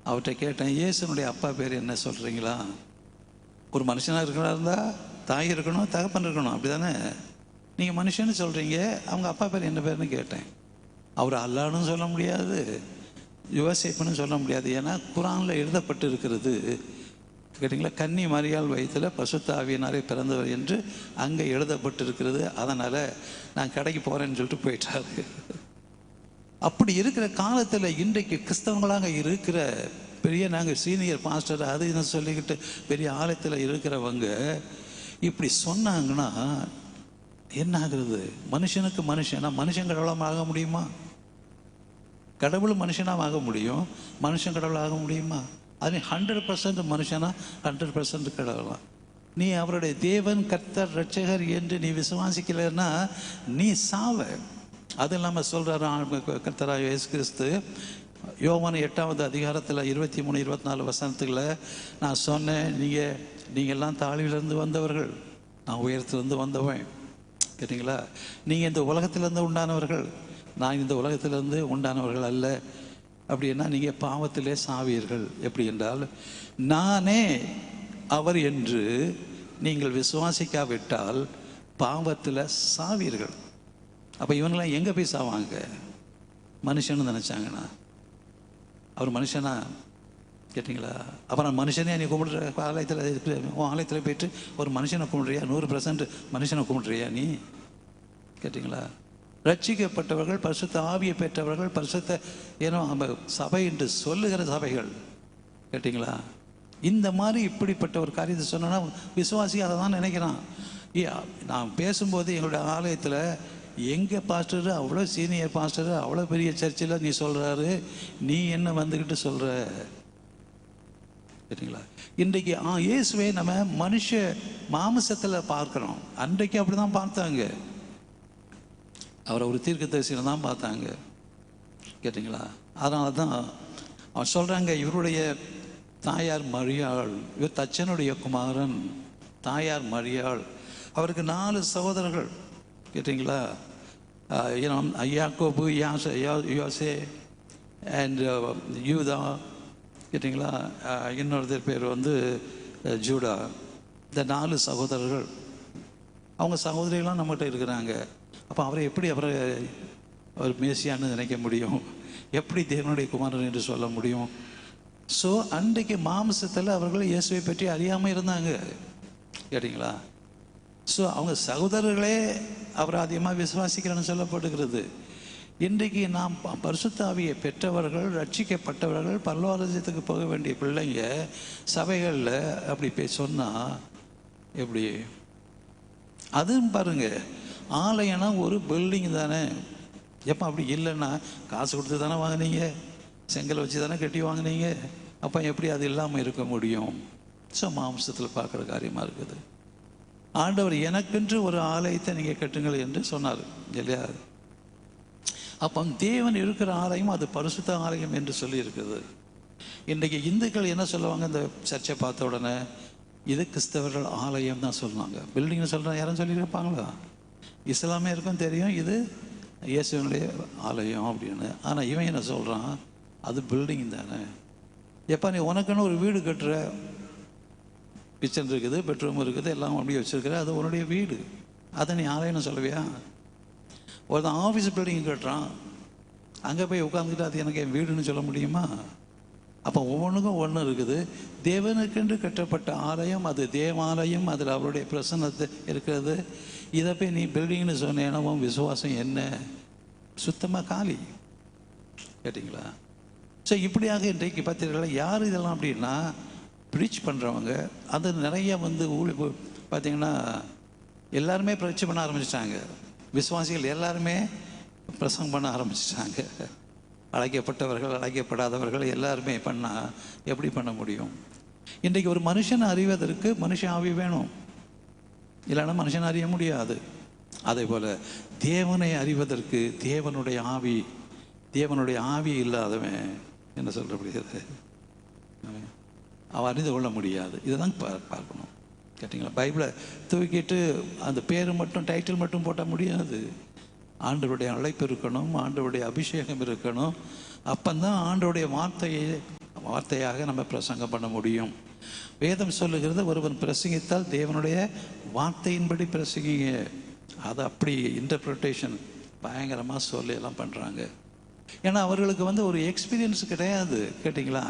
அவர்கிட்ட கேட்டேன், இயேசுனுடைய அப்பா பேர் என்ன சொல்கிறீங்களா? ஒரு மனுஷனாக இருக்கிறா இருந்தால் தாய் இருக்கணும், தகப்பன் இருக்கணும், அப்படி தானே? நீங்கள் மனுஷன்னு சொல்கிறீங்க, அவங்க அப்பா பேர் என்ன பேர்னு கேட்டேன். அவர் அல்லான்னு சொல்ல முடியாது, யோசேப்புன்னு சொல்ல முடியாது. ஏன்னா குரானில் எழுதப்பட்டு இருக்கிறது. கேட்டிங்களா? கன்னி மரியாள் வயிற்றில் பசுத்த ஆவியினாரே பிறந்தவர் என்று அங்கே எழுதப்பட்டு இருக்கிறது. அதனால் நான் கடைக்கு போகிறேன்னு சொல்லிட்டு போயிட்டாரு. அப்படி இருக்கிற காலத்தில் இன்றைக்கு கிறிஸ்தவங்களாக இருக்கிற பெரிய நாங்கள் சீனியர் பாஸ்டர் அது இதுன்னு சொல்லிக்கிட்டு பெரிய ஆலயத்தில் இருக்கிறவங்க இப்படி சொன்னாங்கன்னா என்ன ஆகுறது? மனுஷனுக்கு மனுஷன் கடவுளாக ஆக முடியுமா? கடவுள் மனுஷனாக ஆக முடியும், மனுஷன் கடவுள் ஆக முடியுமா? அது 100% மனுஷனா, 100% கடவுளா? நீ அவருடைய தேவன், கர்த்தர், ரட்சகர் என்று நீ விசுவாசிக்கலைன்னா நீ சாவ. அது இல்லாமல் சொல்கிறார் கர்த்தராகிய இயேசு கிறிஸ்து யோவான் 8வது அதிகாரத்தில் 23, 24 வசனத்துக்குள்ள நான் சொன்னேன், நீங்கள் எல்லாம் தாழ்விலிருந்து வந்தவர்கள், நான் உயரத்திலிருந்து வந்தவன். கேட்டிங்களா? நீங்கள் இந்த உலகத்திலேருந்து உண்டானவர்கள், நான் இந்த உலகத்திலிருந்து உண்டானவர்கள் அல்ல. அப்படின்னா நீங்கள் பாவத்திலே சாவீர்கள். எப்படி என்றால், நானே அவர் என்று நீங்கள் விசுவாசிக்காவிட்டால் பாவத்தில் சாவீர்கள். அப்போ இவங்களாம் எங்கே போய் சாவாங்க? மனுஷன்னு நினச்சாங்கண்ணா. அவர் மனுஷனா? கேட்டிங்களா? அப்புறம் மனுஷனே நீ கும்பிடுற ஆலயத்தில் ஆலயத்தில் போயிட்டு ஒரு மனுஷனை கும்பிட்றியா? 100% மனுஷனை கும்பிட்றியா நீ? கேட்டிங்களா? ரட்சிக்கப்பட்டவர்கள், பரிசுத்த ஆவியை பெற்றவர்கள், பரிசுத்த ஏனோ நம்ம சபை என்று சொல்லுகிற சபைகள். கேட்டிங்களா? இந்த மாதிரி இப்படிப்பட்ட ஒரு காரியத்தை சொன்னோன்னா விசுவாசி அதை தான் நினைக்கிறான். நான் பேசும்போது எங்களுடைய ஆலயத்தில் எங்கள் பாஸ்டர் அவ்வளோ சீனியர் பாஸ்டர், அவ்வளோ பெரிய சர்ச்சில் நீ சொல்கிறாரு, நீ என்ன வந்துக்கிட்டு சொல்கிற? சரிங்களா? இன்றைக்கு இயேசுவை நம்ம மனுஷ மாமிசத்தில் பார்க்குறோம். அன்றைக்கு அப்படி தான் பார்த்தாங்க. அவரை ஒரு தீர்க்கதரிசியில் தான் பார்த்தாங்க. கேட்டிங்களா? அதனால தான் அவன் சொல்கிறாங்க, இவருடைய தாயார் மரியாள், இவர் தச்சனுடைய குமாரன், தாயார் மரியாள், அவருக்கு 4 சகோதரர்கள். கேட்டிங்களா? யாக்கோபு, யோசே அண்ட் யூதா. கேட்டிங்களா? இன்னொருத்தர் பேர் வந்து ஜூடா. இந்த 4 சகோதரர்கள், அவங்க சகோதரிகளாம் நம்மகிட்ட இருக்கிறாங்க. அப்போ அவரை அவர் மேசியான்னு நினைக்க முடியும்? எப்படி தேவனுடைய குமாரன் என்று சொல்ல முடியும்? ஸோ அன்றைக்கு மாம்சத்தில் அவர்கள் இயேசுவை பற்றி அறியாமல் இருந்தாங்க. கேட்டிங்களா? ஸோ அவங்க சகோதரர்களே அவரை அதிகமாக விசுவாசிக்கிறேன்னு சொல்லப்படுகிறது. இன்றைக்கு நாம் பரிசுத்த ஆவியை பெற்றவர்கள், ரட்சிக்கப்பட்டவர்கள், பரலோகத்துக்கு போக வேண்டிய பிள்ளைங்க சபைகளில் அப்படி போய் சொன்னால் எப்படி? அதுவும் பாருங்க, ஆலயம்னா ஒரு பில்டிங் தானே. எப்போ அப்படி இல்லைன்னா காசு கொடுத்து தானே வாங்கினீங்க, செங்கல் வச்சு தானே கட்டி வாங்கினீங்க. அப்போ எப்படி அது இல்லாமல் இருக்க முடியும்? ஸோ மாம்சத்தில் பார்க்குற காரியமாக இருக்குது. ஆண்டவர் எனக்கென்று ஒரு ஆலயத்தை நீங்கள் கட்டுங்கள் என்று சொன்னார் இல்லையா? அப்போ தேவன் இருக்கிற ஆலயம் அது பரிசுத்த ஆலயம் என்று சொல்லி இருக்குது. இன்றைக்கு இந்துக்கள் என்ன சொல்லுவாங்க? இந்த சர்ச்சை பார்த்த உடனே இது கிறிஸ்தவர்கள் ஆலயம் தான் சொல்லுவாங்க. பில்டிங்னு சொல்கிறாங்க, யாரும் சொல்லியிருப்பாங்களா? இஸ்லாமியருக்கும் தெரியும் இது இயேசுவினுடைய ஆலயம் அப்படின்னு. ஆனால் இவன் என்ன சொல்கிறான்? அது பில்டிங் தானே. எப்போ நீ உனக்குன்னு ஒரு வீடு கட்டுற, கிச்சன் இருக்குது, பெட்ரூம் இருக்குது, எல்லாம் அப்படியே வச்சுருக்கிற, அது உன்னுடைய வீடு. அதை நீ ஆலயம்னு சொல்லுவியா? ஒருத்தன் ஆஃபீஸ் பில்டிங் கட்டுறான், அங்கே போய் உட்காந்துக்கிட்டு அது எனக்கு என் வீடுன்னு சொல்ல முடியுமா? அப்போ ஒவ்வொன்றுக்கும் ஒன்று இருக்குது. தேவனுக்கென்று கட்டப்பட்ட ஆலயம், அது தேவாலயம், அதில் அவருடைய பிரசன்னத்தை இருக்கிறது. இதை போய் நீ பில்டிங்னு சொன்னேன்னா உன் விசுவாசம் என்ன? சுத்தமாக காலி. கேட்டிங்களா? ஸோ இப்படியாக இன்றைக்கு பத்திரிகைகள் யார் இதெல்லாம் அப்படின்னா ப்ரீச் பண்ணுறவங்க, அது நிறைய பார்த்திங்கன்னா எல்லாருமே ப்ரீச் பண்ண ஆரம்பிச்சிட்டாங்க. விசுவாசிகள் எல்லாருமே பிரசங்கம் பண்ண ஆரம்பிச்சிட்டாங்க. அழைக்கப்பட்டவர்கள், அழைக்கப்படாதவர்கள் எல்லாருமே பண்ணால் எப்படி பண்ண முடியும்? இன்றைக்கு ஒரு மனுஷனை அறிவதற்கு மனுஷ ஆவி வேணும், இல்லைன்னா மனுஷனை அறிய முடியாது. அதே போல் தேவனை அறிவதற்கு தேவனுடைய ஆவி, தேவனுடைய ஆவி இல்லாதவன் என்ன சொல்கிறப்படுகிறது, அவன் அறிந்து கொள்ள முடியாது. இதை தான் பார்க்கணும். கேட்டிங்களா? பைபிளை தூக்கிட்டு அந்த பேர் மட்டும், டைட்டில் மட்டும் போட்டால் முடியாது. ஆண்டவருடைய அழைப்பு இருக்கணும், ஆண்டவருடைய அபிஷேகம் இருக்கணும். அப்பந்தான் ஆண்டவருடைய வார்த்தையாக நம்ம பிரசங்கம் பண்ண முடியும். வேதம் சொல்லுகிறது, ஒருவன் பிரசங்கித்தால் தேவனுடைய வார்த்தையின்படி பிரசங்கிங்க. அது அப்படி இன்டர்பிரிட்டேஷன் பயங்கரமாக சொல்லி எல்லாம் பண்ணுறாங்க. ஏன்னா அவர்களுக்கு ஒரு எக்ஸ்பீரியன்ஸ் கிடையாது. கேட்டிங்களா?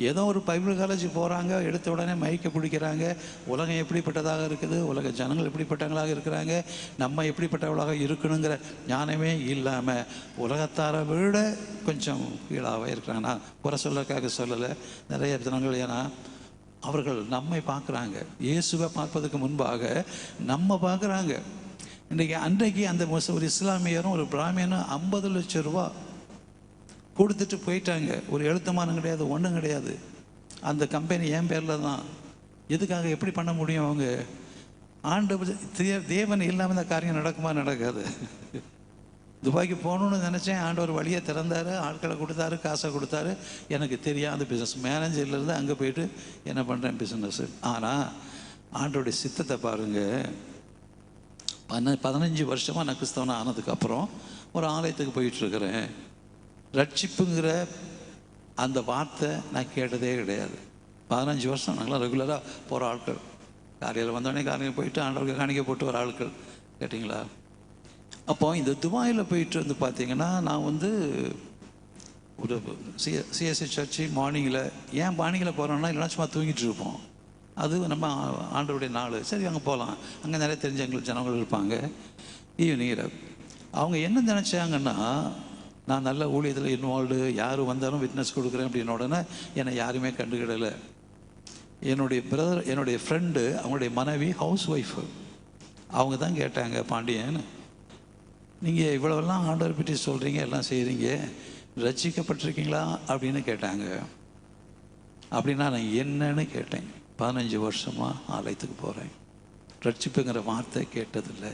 ஏதோ ஒரு பைபிள் காலேஜ் போகிறாங்க, எடுத்த உடனே மைக்கை பிடிக்கிறாங்க. உலகம் எப்படிப்பட்டதாக இருக்குது, உலக ஜனங்கள் எப்படிப்பட்டவங்களாக இருக்கிறாங்க, நம்ம எப்படிப்பட்டவர்களாக இருக்கணுங்கிற ஞானமே இல்லாமல் உலகத்தாரை விட கொஞ்சம் கீழாகவே இருக்கிறாங்க. நான் குறை சொல்லக்காக சொல்லலை, நிறைய ஜனங்கள். ஏன்னா அவர்கள் நம்மை பார்க்குறாங்க, இயேசுவை பார்ப்பதற்கு முன்பாக நம்ம பார்க்குறாங்க. அன்றைக்கு அந்த ஒரு இஸ்லாமியரும் ஒரு பிராமியனும் 50 லட்சம் ரூபா கொடுத்துட்டு போயிட்டாங்க. ஒரு எழுத்தமானம் கிடையாது, ஒன்றும் கிடையாது. அந்த கம்பெனி என் பேரில் தான். எதுக்காக? எப்படி பண்ண முடியும்? அவங்க ஆண்டவர் தேவன் இல்லாமல் இந்த காரியம் நடக்குமா? நடக்காது. துபாய்க்கு போகணுன்னு நினச்சேன், ஆண்டவர் வழியை திறந்தார், ஆட்களை கொடுத்தாரு, காசை கொடுத்தாரு. எனக்கு தெரியாத பிஸ்னஸ் மேனேஜர்லேருந்து அங்கே போயிட்டு என்ன பண்ணுறேன் பிஸ்னஸ். ஆனால் ஆண்டோடைய சித்தத்தை பாருங்கள். 15 வருஷமாக நான் கிறிஸ்தவனை ஆனதுக்கப்புறம் ஒரு ஆலயத்துக்கு போயிட்டுருக்கிறேன். ரட்சிப்புங்கிற அந்த வார்த்தை நான் கேட்டதே கிடையாது. 15 வருஷம் நாங்களாம் ரெகுலராக போகிற ஆட்கள். காலையில் வந்தோடனே காலையில் போயிட்டு ஆண்டவருக்கு காணிக்கை போட்டு வர ஆட்கள். கேட்டிங்களா? அப்போ இந்த துபாயில் போயிட்டு பார்த்தீங்கன்னா, நான் ஒரு சிஎஸ்சி சர்ச்சு மார்னிங்கில், ஏன் மார்னிங்கில் போகிறோன்னா இல்லைனா சும்மா தூங்கிட்டு இருப்போம். அது நம்ம ஆண்டவருடைய நாள், சரி அங்கே போகலாம். அங்கே நிறைய தெரிஞ்சவங்களுக்கு ஜனங்கள் இருப்பாங்க. ஈவினிங்கில் அவங்க என்ன நினச்சாங்கன்னா, நான் நல்ல ஊழியத்தில் இன்வால்வ்டு, யார் வந்தாலும் விட்னஸ் கொடுக்குறேன் அப்படின்ன உடனே என்னை யாருமே கண்டுக்கிடலை. என்னுடைய பிரதர், என்னுடைய ஃப்ரெண்டு, அவங்களுடைய மனைவி ஹவுஸ் ஒய்ஃபு, அவங்க தான் கேட்டாங்க, பாண்டியன் நீங்கள் இவ்வளோலாம் ஆண்டவர் பற்றி சொல்கிறீங்க, எல்லாம் செய்கிறீங்க, ரட்சிக்கப்பட்டிருக்கீங்களா அப்படின்னு கேட்டாங்க. அப்படின்னா நான் என்னன்னு கேட்டேன். 15 வருஷமாக ஆலயத்துக்கு போகிறேன், ரட்சிப்புங்கிற வார்த்தை கேட்டதில்லை.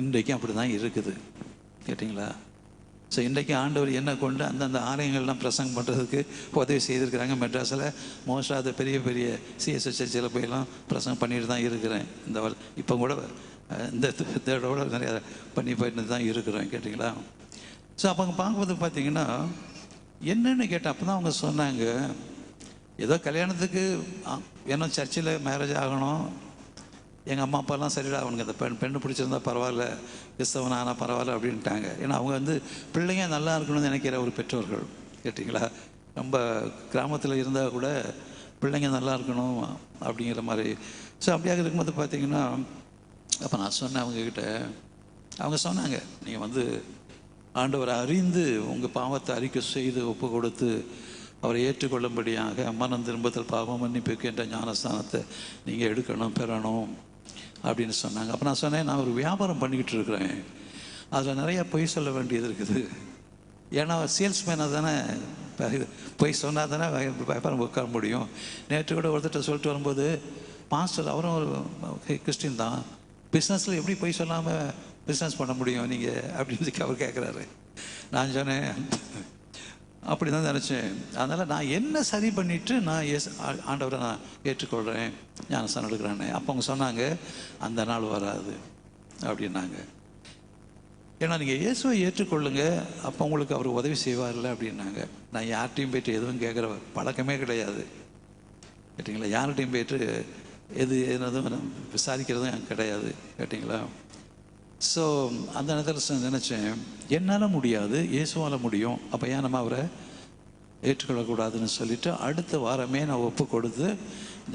இன்றைக்கும் அப்படி தான் இருக்குது. கேட்டிங்களா? ஸோ இன்றைக்கி ஆண்டவர் என்ன கொண்டு அந்தந்த ஆலயங்கள்லாம் பிரசங்கம் பண்ணுறதுக்கு உதவி செய்திருக்கிறாங்க. மெட்ராஸில் மோஸ்ட்டாக பெரிய பெரிய சிஎஸ்எஸ் சர்ச்சில் போயெல்லாம் பிரசங்கம் பண்ணிட்டு தான் இருக்கிறேன். இப்போ கூட இந்த தேடோட நிறையா பண்ணி போயிட்டு தான் இருக்கிறேன். கேட்டிங்களா? ஸோ அப்போ அங்கே பார்க்கும்போது பார்த்தீங்கன்னா என்னென்னு கேட்டேன். அப்போ தான் அவங்க சொன்னாங்க, ஏதோ கல்யாணத்துக்கு ஏன்னா சர்ச்சில் மேரேஜ் ஆகணும், எங்கள் அம்மா அப்பாலாம் சரிடா, அவனுக்கு அந்த பெண்ணு பிடிச்சிருந்தா பரவாயில்ல, கிறிஸ்தவன் ஆனால் பரவாயில்ல அப்படின்ட்டாங்க. ஏன்னா அவங்க பிள்ளைங்க நல்லா இருக்கணும்னு நினைக்கிற ஒரு பெற்றோர்கள். கேட்டிங்களா? ரொம்ப கிராமத்தில் இருந்தால் கூட பிள்ளைங்க நல்லா இருக்கணும் அப்படிங்கிற மாதிரி. ஸோ அப்படியாக இருக்கும்போது பார்த்தீங்கன்னா, அப்போ நான் சொன்னேன் அவங்கக்கிட்ட. அவங்க சொன்னாங்க, நீங்கள் ஆண்டவரை அறிந்து உங்கள் பாவத்தை அறிக்கை செய்து ஒப்பு கொடுத்து அவரை ஏற்றுக்கொள்ளும்படியாக மனம் திரும்பத்தில் பாவம் மன்னிப்புக்கு என்ற ஞானஸ்தானத்தை நீங்கள் எடுக்கணும், பெறணும் அப்படின்னு சொன்னாங்க. அப்போ நான் சொன்னேன், நான் ஒரு வியாபாரம் பண்ணிக்கிட்டு இருக்கிறேன், அதில் நிறையா பொய் சொல்ல வேண்டியது இருக்குது. ஏன்னா சேல்ஸ்மேனாக தானே பொய் சொன்னால் தானே வியாபாரம் உட்கார முடியும். நேற்று கூட ஒருத்தர் சொல்லிட்டு வரும்போது, பாஸ்டர் அவரும் ஒரு கிறிஸ்டின் தான், பிஸ்னஸில் எப்படி பொய் சொல்லாமல் பிஸ்னஸ் பண்ண முடியும் நீங்கள் அப்படின்னு அவர் கேட்குறாரு. நான் சொன்னேன், அப்படி தான் நினச்சேன். அதனால் நான் என்ன சரி பண்ணிவிட்டு நான் ஆண்டவரை நான் ஏற்றுக்கொள்கிறேன், ஞானஸ்தானம் எடுக்கிறேன்னு. அப்போ அவங்க சொன்னாங்க, அந்த நாள் வராது அப்படின்னாங்க. ஏன்னா நீங்கள் இயேசுவை ஏற்றுக்கொள்ளுங்க, அப்போ உங்களுக்கு அவர் உதவி செய்வார்ல அப்படின்னாங்க. நான் யார்கிட்டையும் போய்ட்டு எதுவும் கேட்குற பழக்கமே கிடையாது. கேட்டிங்களா? யார்கிட்டையும் போய்ட்டு என்னதும் விசாரிக்கிறதும் எனக்கு கிடையாது. கேட்டிங்களா? ஸோ அந்த நேரத்தில் நினச்சேன், என்னால் முடியாது, இயேசுவால் முடியும், அப்போ ஏன் நம்ம அவரை ஏற்றுக்கொள்ளக்கூடாதுன்னு சொல்லிவிட்டு அடுத்த வாரமே நான் ஒப்பு கொடுத்து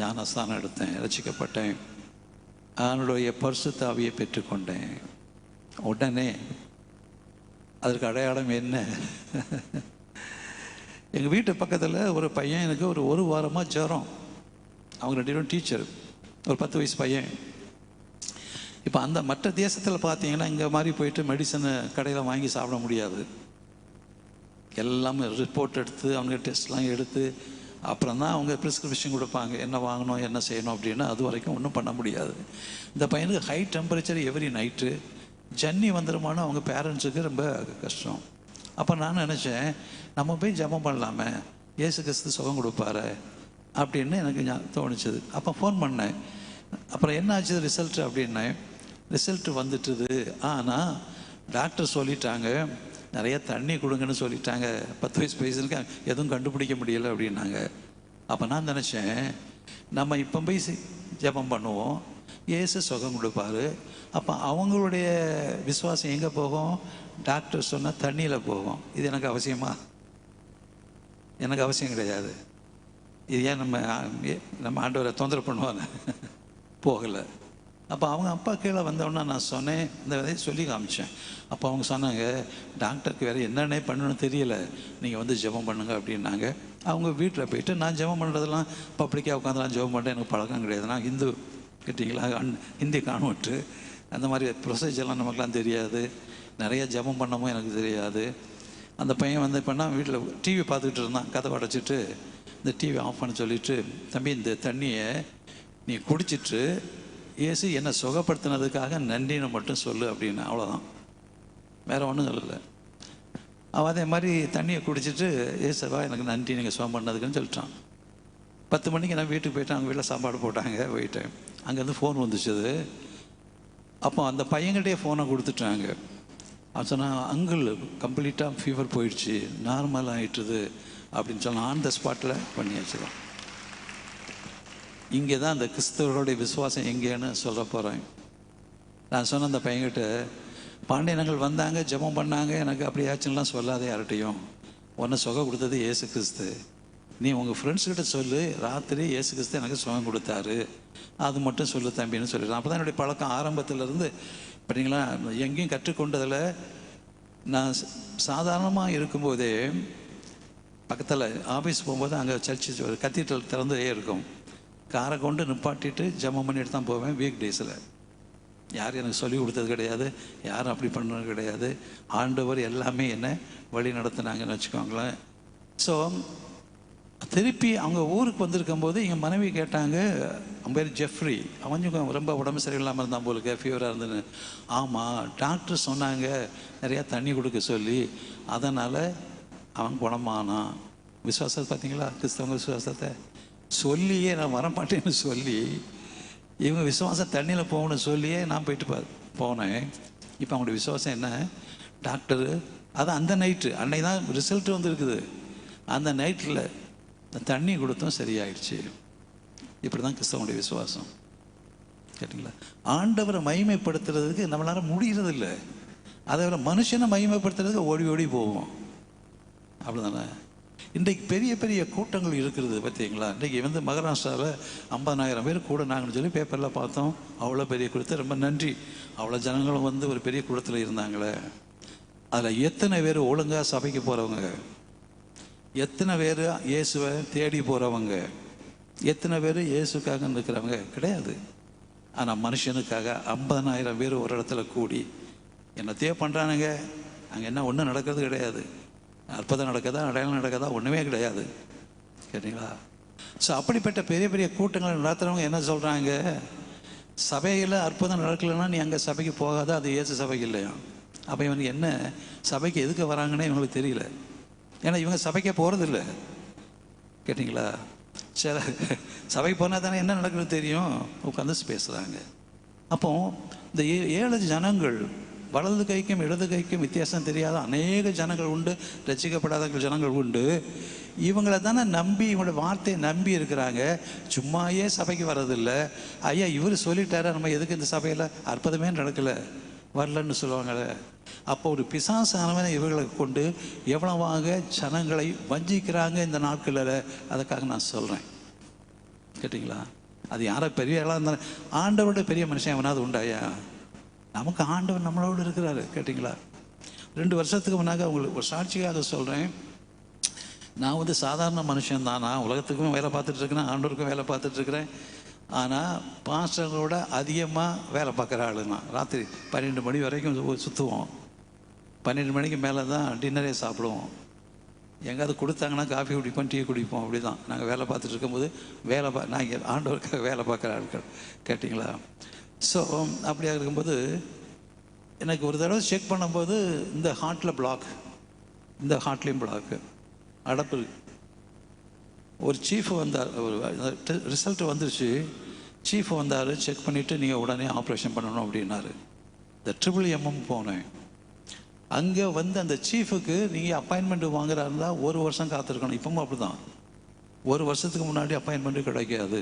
ஞானஸ்தானம் எடுத்தேன், ரட்சிக்கப்பட்டேன், அவனுடைய பரிசுத்த ஆவியை பெற்றுக்கொண்டேன். உடனே அதற்கு அடையாளம் என்ன? எங்கள் வீட்டு பக்கத்தில் ஒரு பையன், எனக்கு ஒரு வாரமாக ஜுரம். அவங்க 2 பேரும் டீச்சர், ஒரு 10 வயசு பையன். இப்போ அந்த மற்ற தேசத்தில் பார்த்தீங்கன்னா இங்கே மாதிரி போயிட்டு மெடிசனை கடையில் வாங்கி சாப்பிட முடியாது. எல்லாமே ரிப்போர்ட் எடுத்து அவங்க டெஸ்ட்லாம் எடுத்து அப்புறம் தான் அவங்க ப்ரிஸ்கிரிப்ஷன் கொடுப்பாங்க, என்ன வாங்கணும் என்ன செய்யணும் அப்படின்னு. அது வரைக்கும் ஒன்றும் பண்ண முடியாது. இந்த பையனுக்கு ஹை டெம்பரேச்சர் எவ்ரி நைட்டு, ஜன்னி வந்துடுமானோ அவங்க பேரண்ட்ஸுக்கு ரொம்ப கஷ்டம். அப்போ நான் நினச்சேன், நம்ம போய் ஜெபம் பண்ணலாமே, இயேசு கிறிஸ்து சுகம் கொடுப்பாரு அப்படின்னு எனக்கு தோணுச்சுது. அப்போ ஃபோன் பண்ணேன். அப்புறம் என்ன ஆச்சு ரிசல்ட்டு அப்படின்னேன். ரிசல்ட்டு வந்துட்டுது, ஆனால் டாக்டர் சொல்லிட்டாங்க நிறைய தண்ணி கொடுங்கன்னு சொல்லிட்டாங்க, 10 வயசு பையனுக்கு எதுவும் கண்டுபிடிக்க முடியலை அப்படின்னாங்க. அப்போ நான் நினச்சேன், நம்ம இப்போ போய் ஜெபம் பண்ணுவோம், இயேசு சுகம் கொடுப்பாரு. அப்போ அவங்களுடைய விசுவாசம் எங்கே போகும்? டாக்டர் சொன்னால் தண்ணியில் போகும். இது எனக்கு அவசியமா? எனக்கு அவசியம் கிடையாது. இது ஏன் நம்ம ஆண்டவரை தொந்தரவு பண்ணுவாங்க? போகலை. அப்போ அவங்க அப்பா கீழே வந்தோடனே நான் சொன்னேன், இந்த விதையை சொல்லி காமிச்சேன். அப்போ அவங்க சொன்னாங்க, டாக்டருக்கு வேறு என்னென்ன பண்ணணும்னு தெரியல, நீங்கள் வந்து ஜெபம் பண்ணுங்க அப்படின்னாங்க. அவங்க வீட்டில் போயிட்டு நான் ஜெபம் பண்ணுறதெல்லாம் பப்ளிக்காக உட்காந்துலாம் ஜெபம் பண்ணுறேன், எனக்கு பழக்கம் கிடையாது. நான் ஹிந்து, கேட்டிங்களா, ஹிந்தி கான்வென்ட்டு, அந்த மாதிரி ப்ரொசீஜர்லாம் நமக்குலாம் தெரியாது. நிறைய ஜெபம் பண்ணவும் எனக்கு தெரியாது. அந்த பையன் வந்து இப்போ நான் வீட்டில் டிவி பார்த்துக்கிட்டு இருந்தான், கதை அடைச்சிட்டு இந்த டிவி ஆஃப் பண்ண சொல்லிவிட்டு, தம்பி இந்த தண்ணியை நீ குடிச்சிட்டு இயேசு என்னை சுகப்படுத்தினதுக்காக நன்றின்னு மட்டும் சொல்லு அப்படின்னு. அவ்வளோதான், வேறு ஒன்றும் சொல்லலை. அவன் அதே மாதிரி தண்ணியை குடிச்சிட்டு இயேசுவா எனக்கு நன்றி நீங்கள் சுகம் பண்ணதுக்குன்னு சொல்லிட்டான். 10 மணிக்கு நான் வீட்டுக்கு போயிட்டேன். அவங்க வீட்டில் சாப்பாடு போட்டாங்க, போயிட்டேன். அங்கேருந்து ஃபோன் வந்துச்சுது. அப்போ அந்த பையன்கிட்டே ஃபோனை கொடுத்துட்டாங்க. அவன் சொன்னான், அங்கிள் கம்ப்ளீட்டாக ஃபீவர் போயிடுச்சு, நார்மல் ஆகிட்டுது அப்படின்னு சொன்னால் ஆன் த ஸ்பாட்டில் பண்ணி வச்சுருவான். இங்கே தான் அந்த கிறிஸ்தவர்களுடைய விசுவாசம் எங்கேன்னு சொல்ல போகிறேன். நான் சொன்ன அந்த பையன்கிட்ட, பாண்டியனங்கள் வந்தாங்க, ஜெபம் பண்ணாங்க, எனக்கு அப்படி ஆச்சுன்னெலாம் சொல்லாதே யார்கிட்டையும். உன்னை சுகம் கொடுத்தது இயேசு கிறிஸ்து. நீ உங்கள் ஃப்ரெண்ட்ஸ்கிட்ட சொல்லு, ராத்திரி இயேசு கிறிஸ்து எனக்கு சுகம் கொடுத்தாரு, அது மட்டும் சொல்லு தம்பின்னு சொல்லிடுறேன். அப்போ தான் என்னுடைய பழக்கம் ஆரம்பத்திலேருந்து. பார்த்தீங்களா, எங்கேயும் கற்றுக்கொண்டதில் நான் சாதாரணமாக இருக்கும்போதே பக்கத்தில் ஆஃபீஸ் போகும்போது அங்கே சர்ச்சு ஒரு கத்தீட்ரல் திறந்தே இருக்கும். காரை கொண்டு நிப்பாட்டிட்டு ஜெபம் பண்ணிட்டு தான் போவேன். வீக் டேஸில் யாரும் எனக்கு சொல்லி கொடுத்தது கிடையாது, யாரும் அப்படி பண்ணுறது கிடையாது. ஆண்டவர் எல்லாமே என்ன வழி நடத்தினாங்கன்னு வச்சுக்கோங்களேன். ஸோ திருப்பி அவங்க ஊருக்கு வந்திருக்கும் போது எங்கள் மனைவி கேட்டாங்க, அவன் பேர் ஜெஃப்ரி, அவன் ரொம்ப உடம்பு சரியில்லாமல் இருந்தான் போலுக்கு, ஃபீவராக இருந்துன்னு. ஆமாம், டாக்டர் சொன்னாங்க நிறையா தண்ணி கொடுக்க சொல்லி, அதனால் அவன் குணமானான். விசுவாசத்தை பார்த்தீங்களா, கிறிஸ்தவங்க விசுவாசத்தை சொல்லியே நான் வரமாட்டேன்னு சொல்லி, இவங்க விசுவாசம் தண்ணியில் போகணும்னு சொல்லியே நான் போயிட்டு போனேன். இப்போ அவங்களுடைய விசுவாசம் என்ன? டாக்டரு அது அந்த நைட்டு, அன்னைக்கு தான் ரிசல்ட்டு வந்துருக்குது, அந்த நைட்டில் தண்ணி கொடுத்தும் சரியாயிடுச்சு. இப்படி தான் கிறிஸ்தவனுடைய விசுவாசம். கேட்டிங்களா? ஆண்டவரை மகிமைப்படுத்துறதுக்கு நம்மளால முடிகிறதில்லை. அதை விட மனுஷனை மகிமைப்படுத்துறதுக்கு ஓடி ஓடி போவோம். அப்படிதானே? இன்றைக்கு பெரிய பெரிய கூட்டங்கள் இருக்கிறது பார்த்தீங்களா? இன்றைக்கி வந்து மகாராஷ்டிராவில் 50,000 பேர் கூடனாங்கன்னு சொல்லி பேப்பரில் பார்த்தோம். அவ்வளோ பெரிய கூட்டத்தை, ரொம்ப நன்றி, அவ்வளோ ஜனங்களும் வந்து ஒரு பெரிய கூட்டத்தில் இருந்தாங்களே. அதில் எத்தனை பேர் ஒழுங்காக சபைக்கு போகிறவங்க, எத்தனை பேர் இயேசுவை தேடி போகிறவங்க, எத்தனை பேர் இயேசுக்காக இருக்கிறவங்க கிடையாது. ஆனால் மனுஷனுக்காக 50,000 பேர் ஒரு இடத்துல கூடி என்னத்தையோ பண்ணுறானுங்க. அங்கே என்ன ஒன்றும் நடக்கிறது கிடையாது. அற்புதம் நடக்குதா, அடையாளம் நடக்குதா, ஒன்றுமே கிடையாது. கேட்டிங்களா? ஸோ அப்படிப்பட்ட பெரிய பெரிய கூட்டங்கள் நடத்துகிறவங்க என்ன சொல்கிறாங்க? சபையில் அற்புதம் நடக்கலைன்னா நீ அங்கே சபைக்கு போகாத, அது இயேசு சபைக்கு இல்லையா? அப்போ இவனுக்கு என்ன சபைக்கு எதுக்கு வராங்கன்னே இவங்களுக்கு தெரியல. ஏன்னா இவங்க சபைக்கே போகிறதில்ல. கேட்டிங்களா? சரி, சபைக்கு போனால் தானே என்ன நடக்குதுன்னு தெரியும், உட்காந்து பேசுகிறாங்க. அப்போ இந்த 7 ஜனங்கள் வலது கைக்கும் இடது கைக்கும் வித்தியாசம் தெரியாத அநேக ஜனங்கள் உண்டு, ரசிக்கப்படாத ஜனங்கள் உண்டு. இவங்களை தானே நம்பி, இவங்களோட வார்த்தையை நம்பி இருக்கிறாங்க. சும்மாயே சபைக்கு வர்றதில்லை. ஐயா இவர் சொல்லிட்டாரா, நம்ம எதுக்கு இந்த சபையில் அற்புதமே நடக்கலை, வரலன்னு சொல்லுவாங்களே. அப்போ ஒரு பிசாசானவனை இவர்களை கொண்டு எவ்வளவாக ஜனங்களை வஞ்சிக்கிறாங்க இந்த நாட்களில். அதுக்காக நான் சொல்கிறேன், கேட்டிங்களா? அது யாரோ பெரிய ஆளாக இருந்தாலும் ஆண்டவரோட பெரிய மனுஷன் எவனாவது உண்டாயா? நமக்கு ஆண்டவர் நம்மளோடு இருக்கிறாரு, கேட்டிங்களா? 2 வருஷத்துக்கு முன்னாக உங்களுக்கு ஒரு சாட்சியாக சொல்கிறேன். நான் சாதாரண மனுஷன்தான். நான் உலகத்துக்கும் வேலை பார்த்துட்ருக்கிறேன், ஆண்டவருக்கும் வேலை பார்த்துட்ருக்கிறேன். ஆனால் பாஸ்டர்களோட அதிகமாக வேலை பார்க்குற ஆளு நான். ராத்திரி 12 மணி வரைக்கும் சுற்றுவோம். 12 மணிக்கு மேலே தான் டின்னரே சாப்பிடுவோம். எங்கேயாவது கொடுத்தாங்கன்னா காஃபி குடிப்போம், டீ குடிப்போம். அப்படி தான் நாங்கள் வேலை பார்த்துட்டு இருக்கும்போது நான் இங்கே ஆண்டவருக்காக வேலை பார்க்குற ஆட்கள், கேட்டிங்களா? ஸோ அப்படியாக இருக்கும்போது எனக்கு ஒரு தடவை செக் பண்ணும்போது இந்த ஹார்ட்டில் பிளாக், இந்த ஹார்ட்லேயும் பிளாக்கு, அடப்பு. ஒரு சீஃப் வந்தார், ஒரு ரிசல்ட் வந்துருச்சு. சீஃப் வந்தார், செக் பண்ணிவிட்டு நீங்கள் உடனே ஆப்ரேஷன் பண்ணணும் அப்படின்னாரு. இந்த MMM போனேன். அங்கே அந்த சீஃபுக்கு நீங்கள் அப்பாயின்மெண்ட் வாங்குறா இருந்தால் 1 வருஷம் காத்திருக்கணும். இப்பவும் அப்படி தான். 1 வருஷத்துக்கு முன்னாடி அப்பாயின்மெண்ட்டு கிடைக்காது.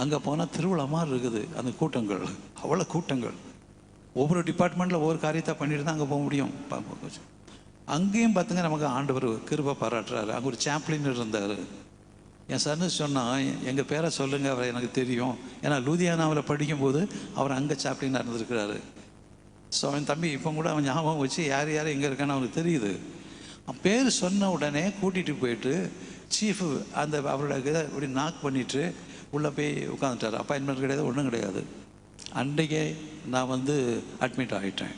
அங்கே போனால் திருவிழா மாதிரி இருக்குது அந்த கூட்டங்கள், அவ்வளோ கூட்டங்கள். ஒவ்வொரு டிபார்ட்மெண்ட்டில் ஒவ்வொரு காரியத்தை பண்ணிட்டு தான் அங்கே போக முடியும். அங்கேயும் பார்த்துங்க, நமக்கு ஆண்டவர் கிருபை பாராட்டுறாரு. அங்கே ஒரு சாப்ளின் இருந்தார். என் சன்னு சொன்னால், எங்கள் பேரை சொல்லுங்கள், அவரை எனக்கு தெரியும். ஏன்னா லூதியானாவில் படிக்கும்போது அவர் அங்கே சாப்ளினாக இருந்திருக்கிறாரு. ஸோ அவன் தம்பி இப்போ கூட அவன் ஞாபகம் வச்சு யார் யார் எங்கே இருக்கான்னு அவனுக்கு தெரியுது. அவன் பேர் சொன்ன உடனே கூட்டிகிட்டு போயிட்டு சீஃபு அவரோட இதை இப்படி நாக் பண்ணிவிட்டு உள்ளே போய் உட்காந்துட்டார். அப்பாயின்மெண்ட் கிடையாது, ஒன்றும் கிடையாது. அன்றைக்கே நான் அட்மிட் ஆகிட்டேன்.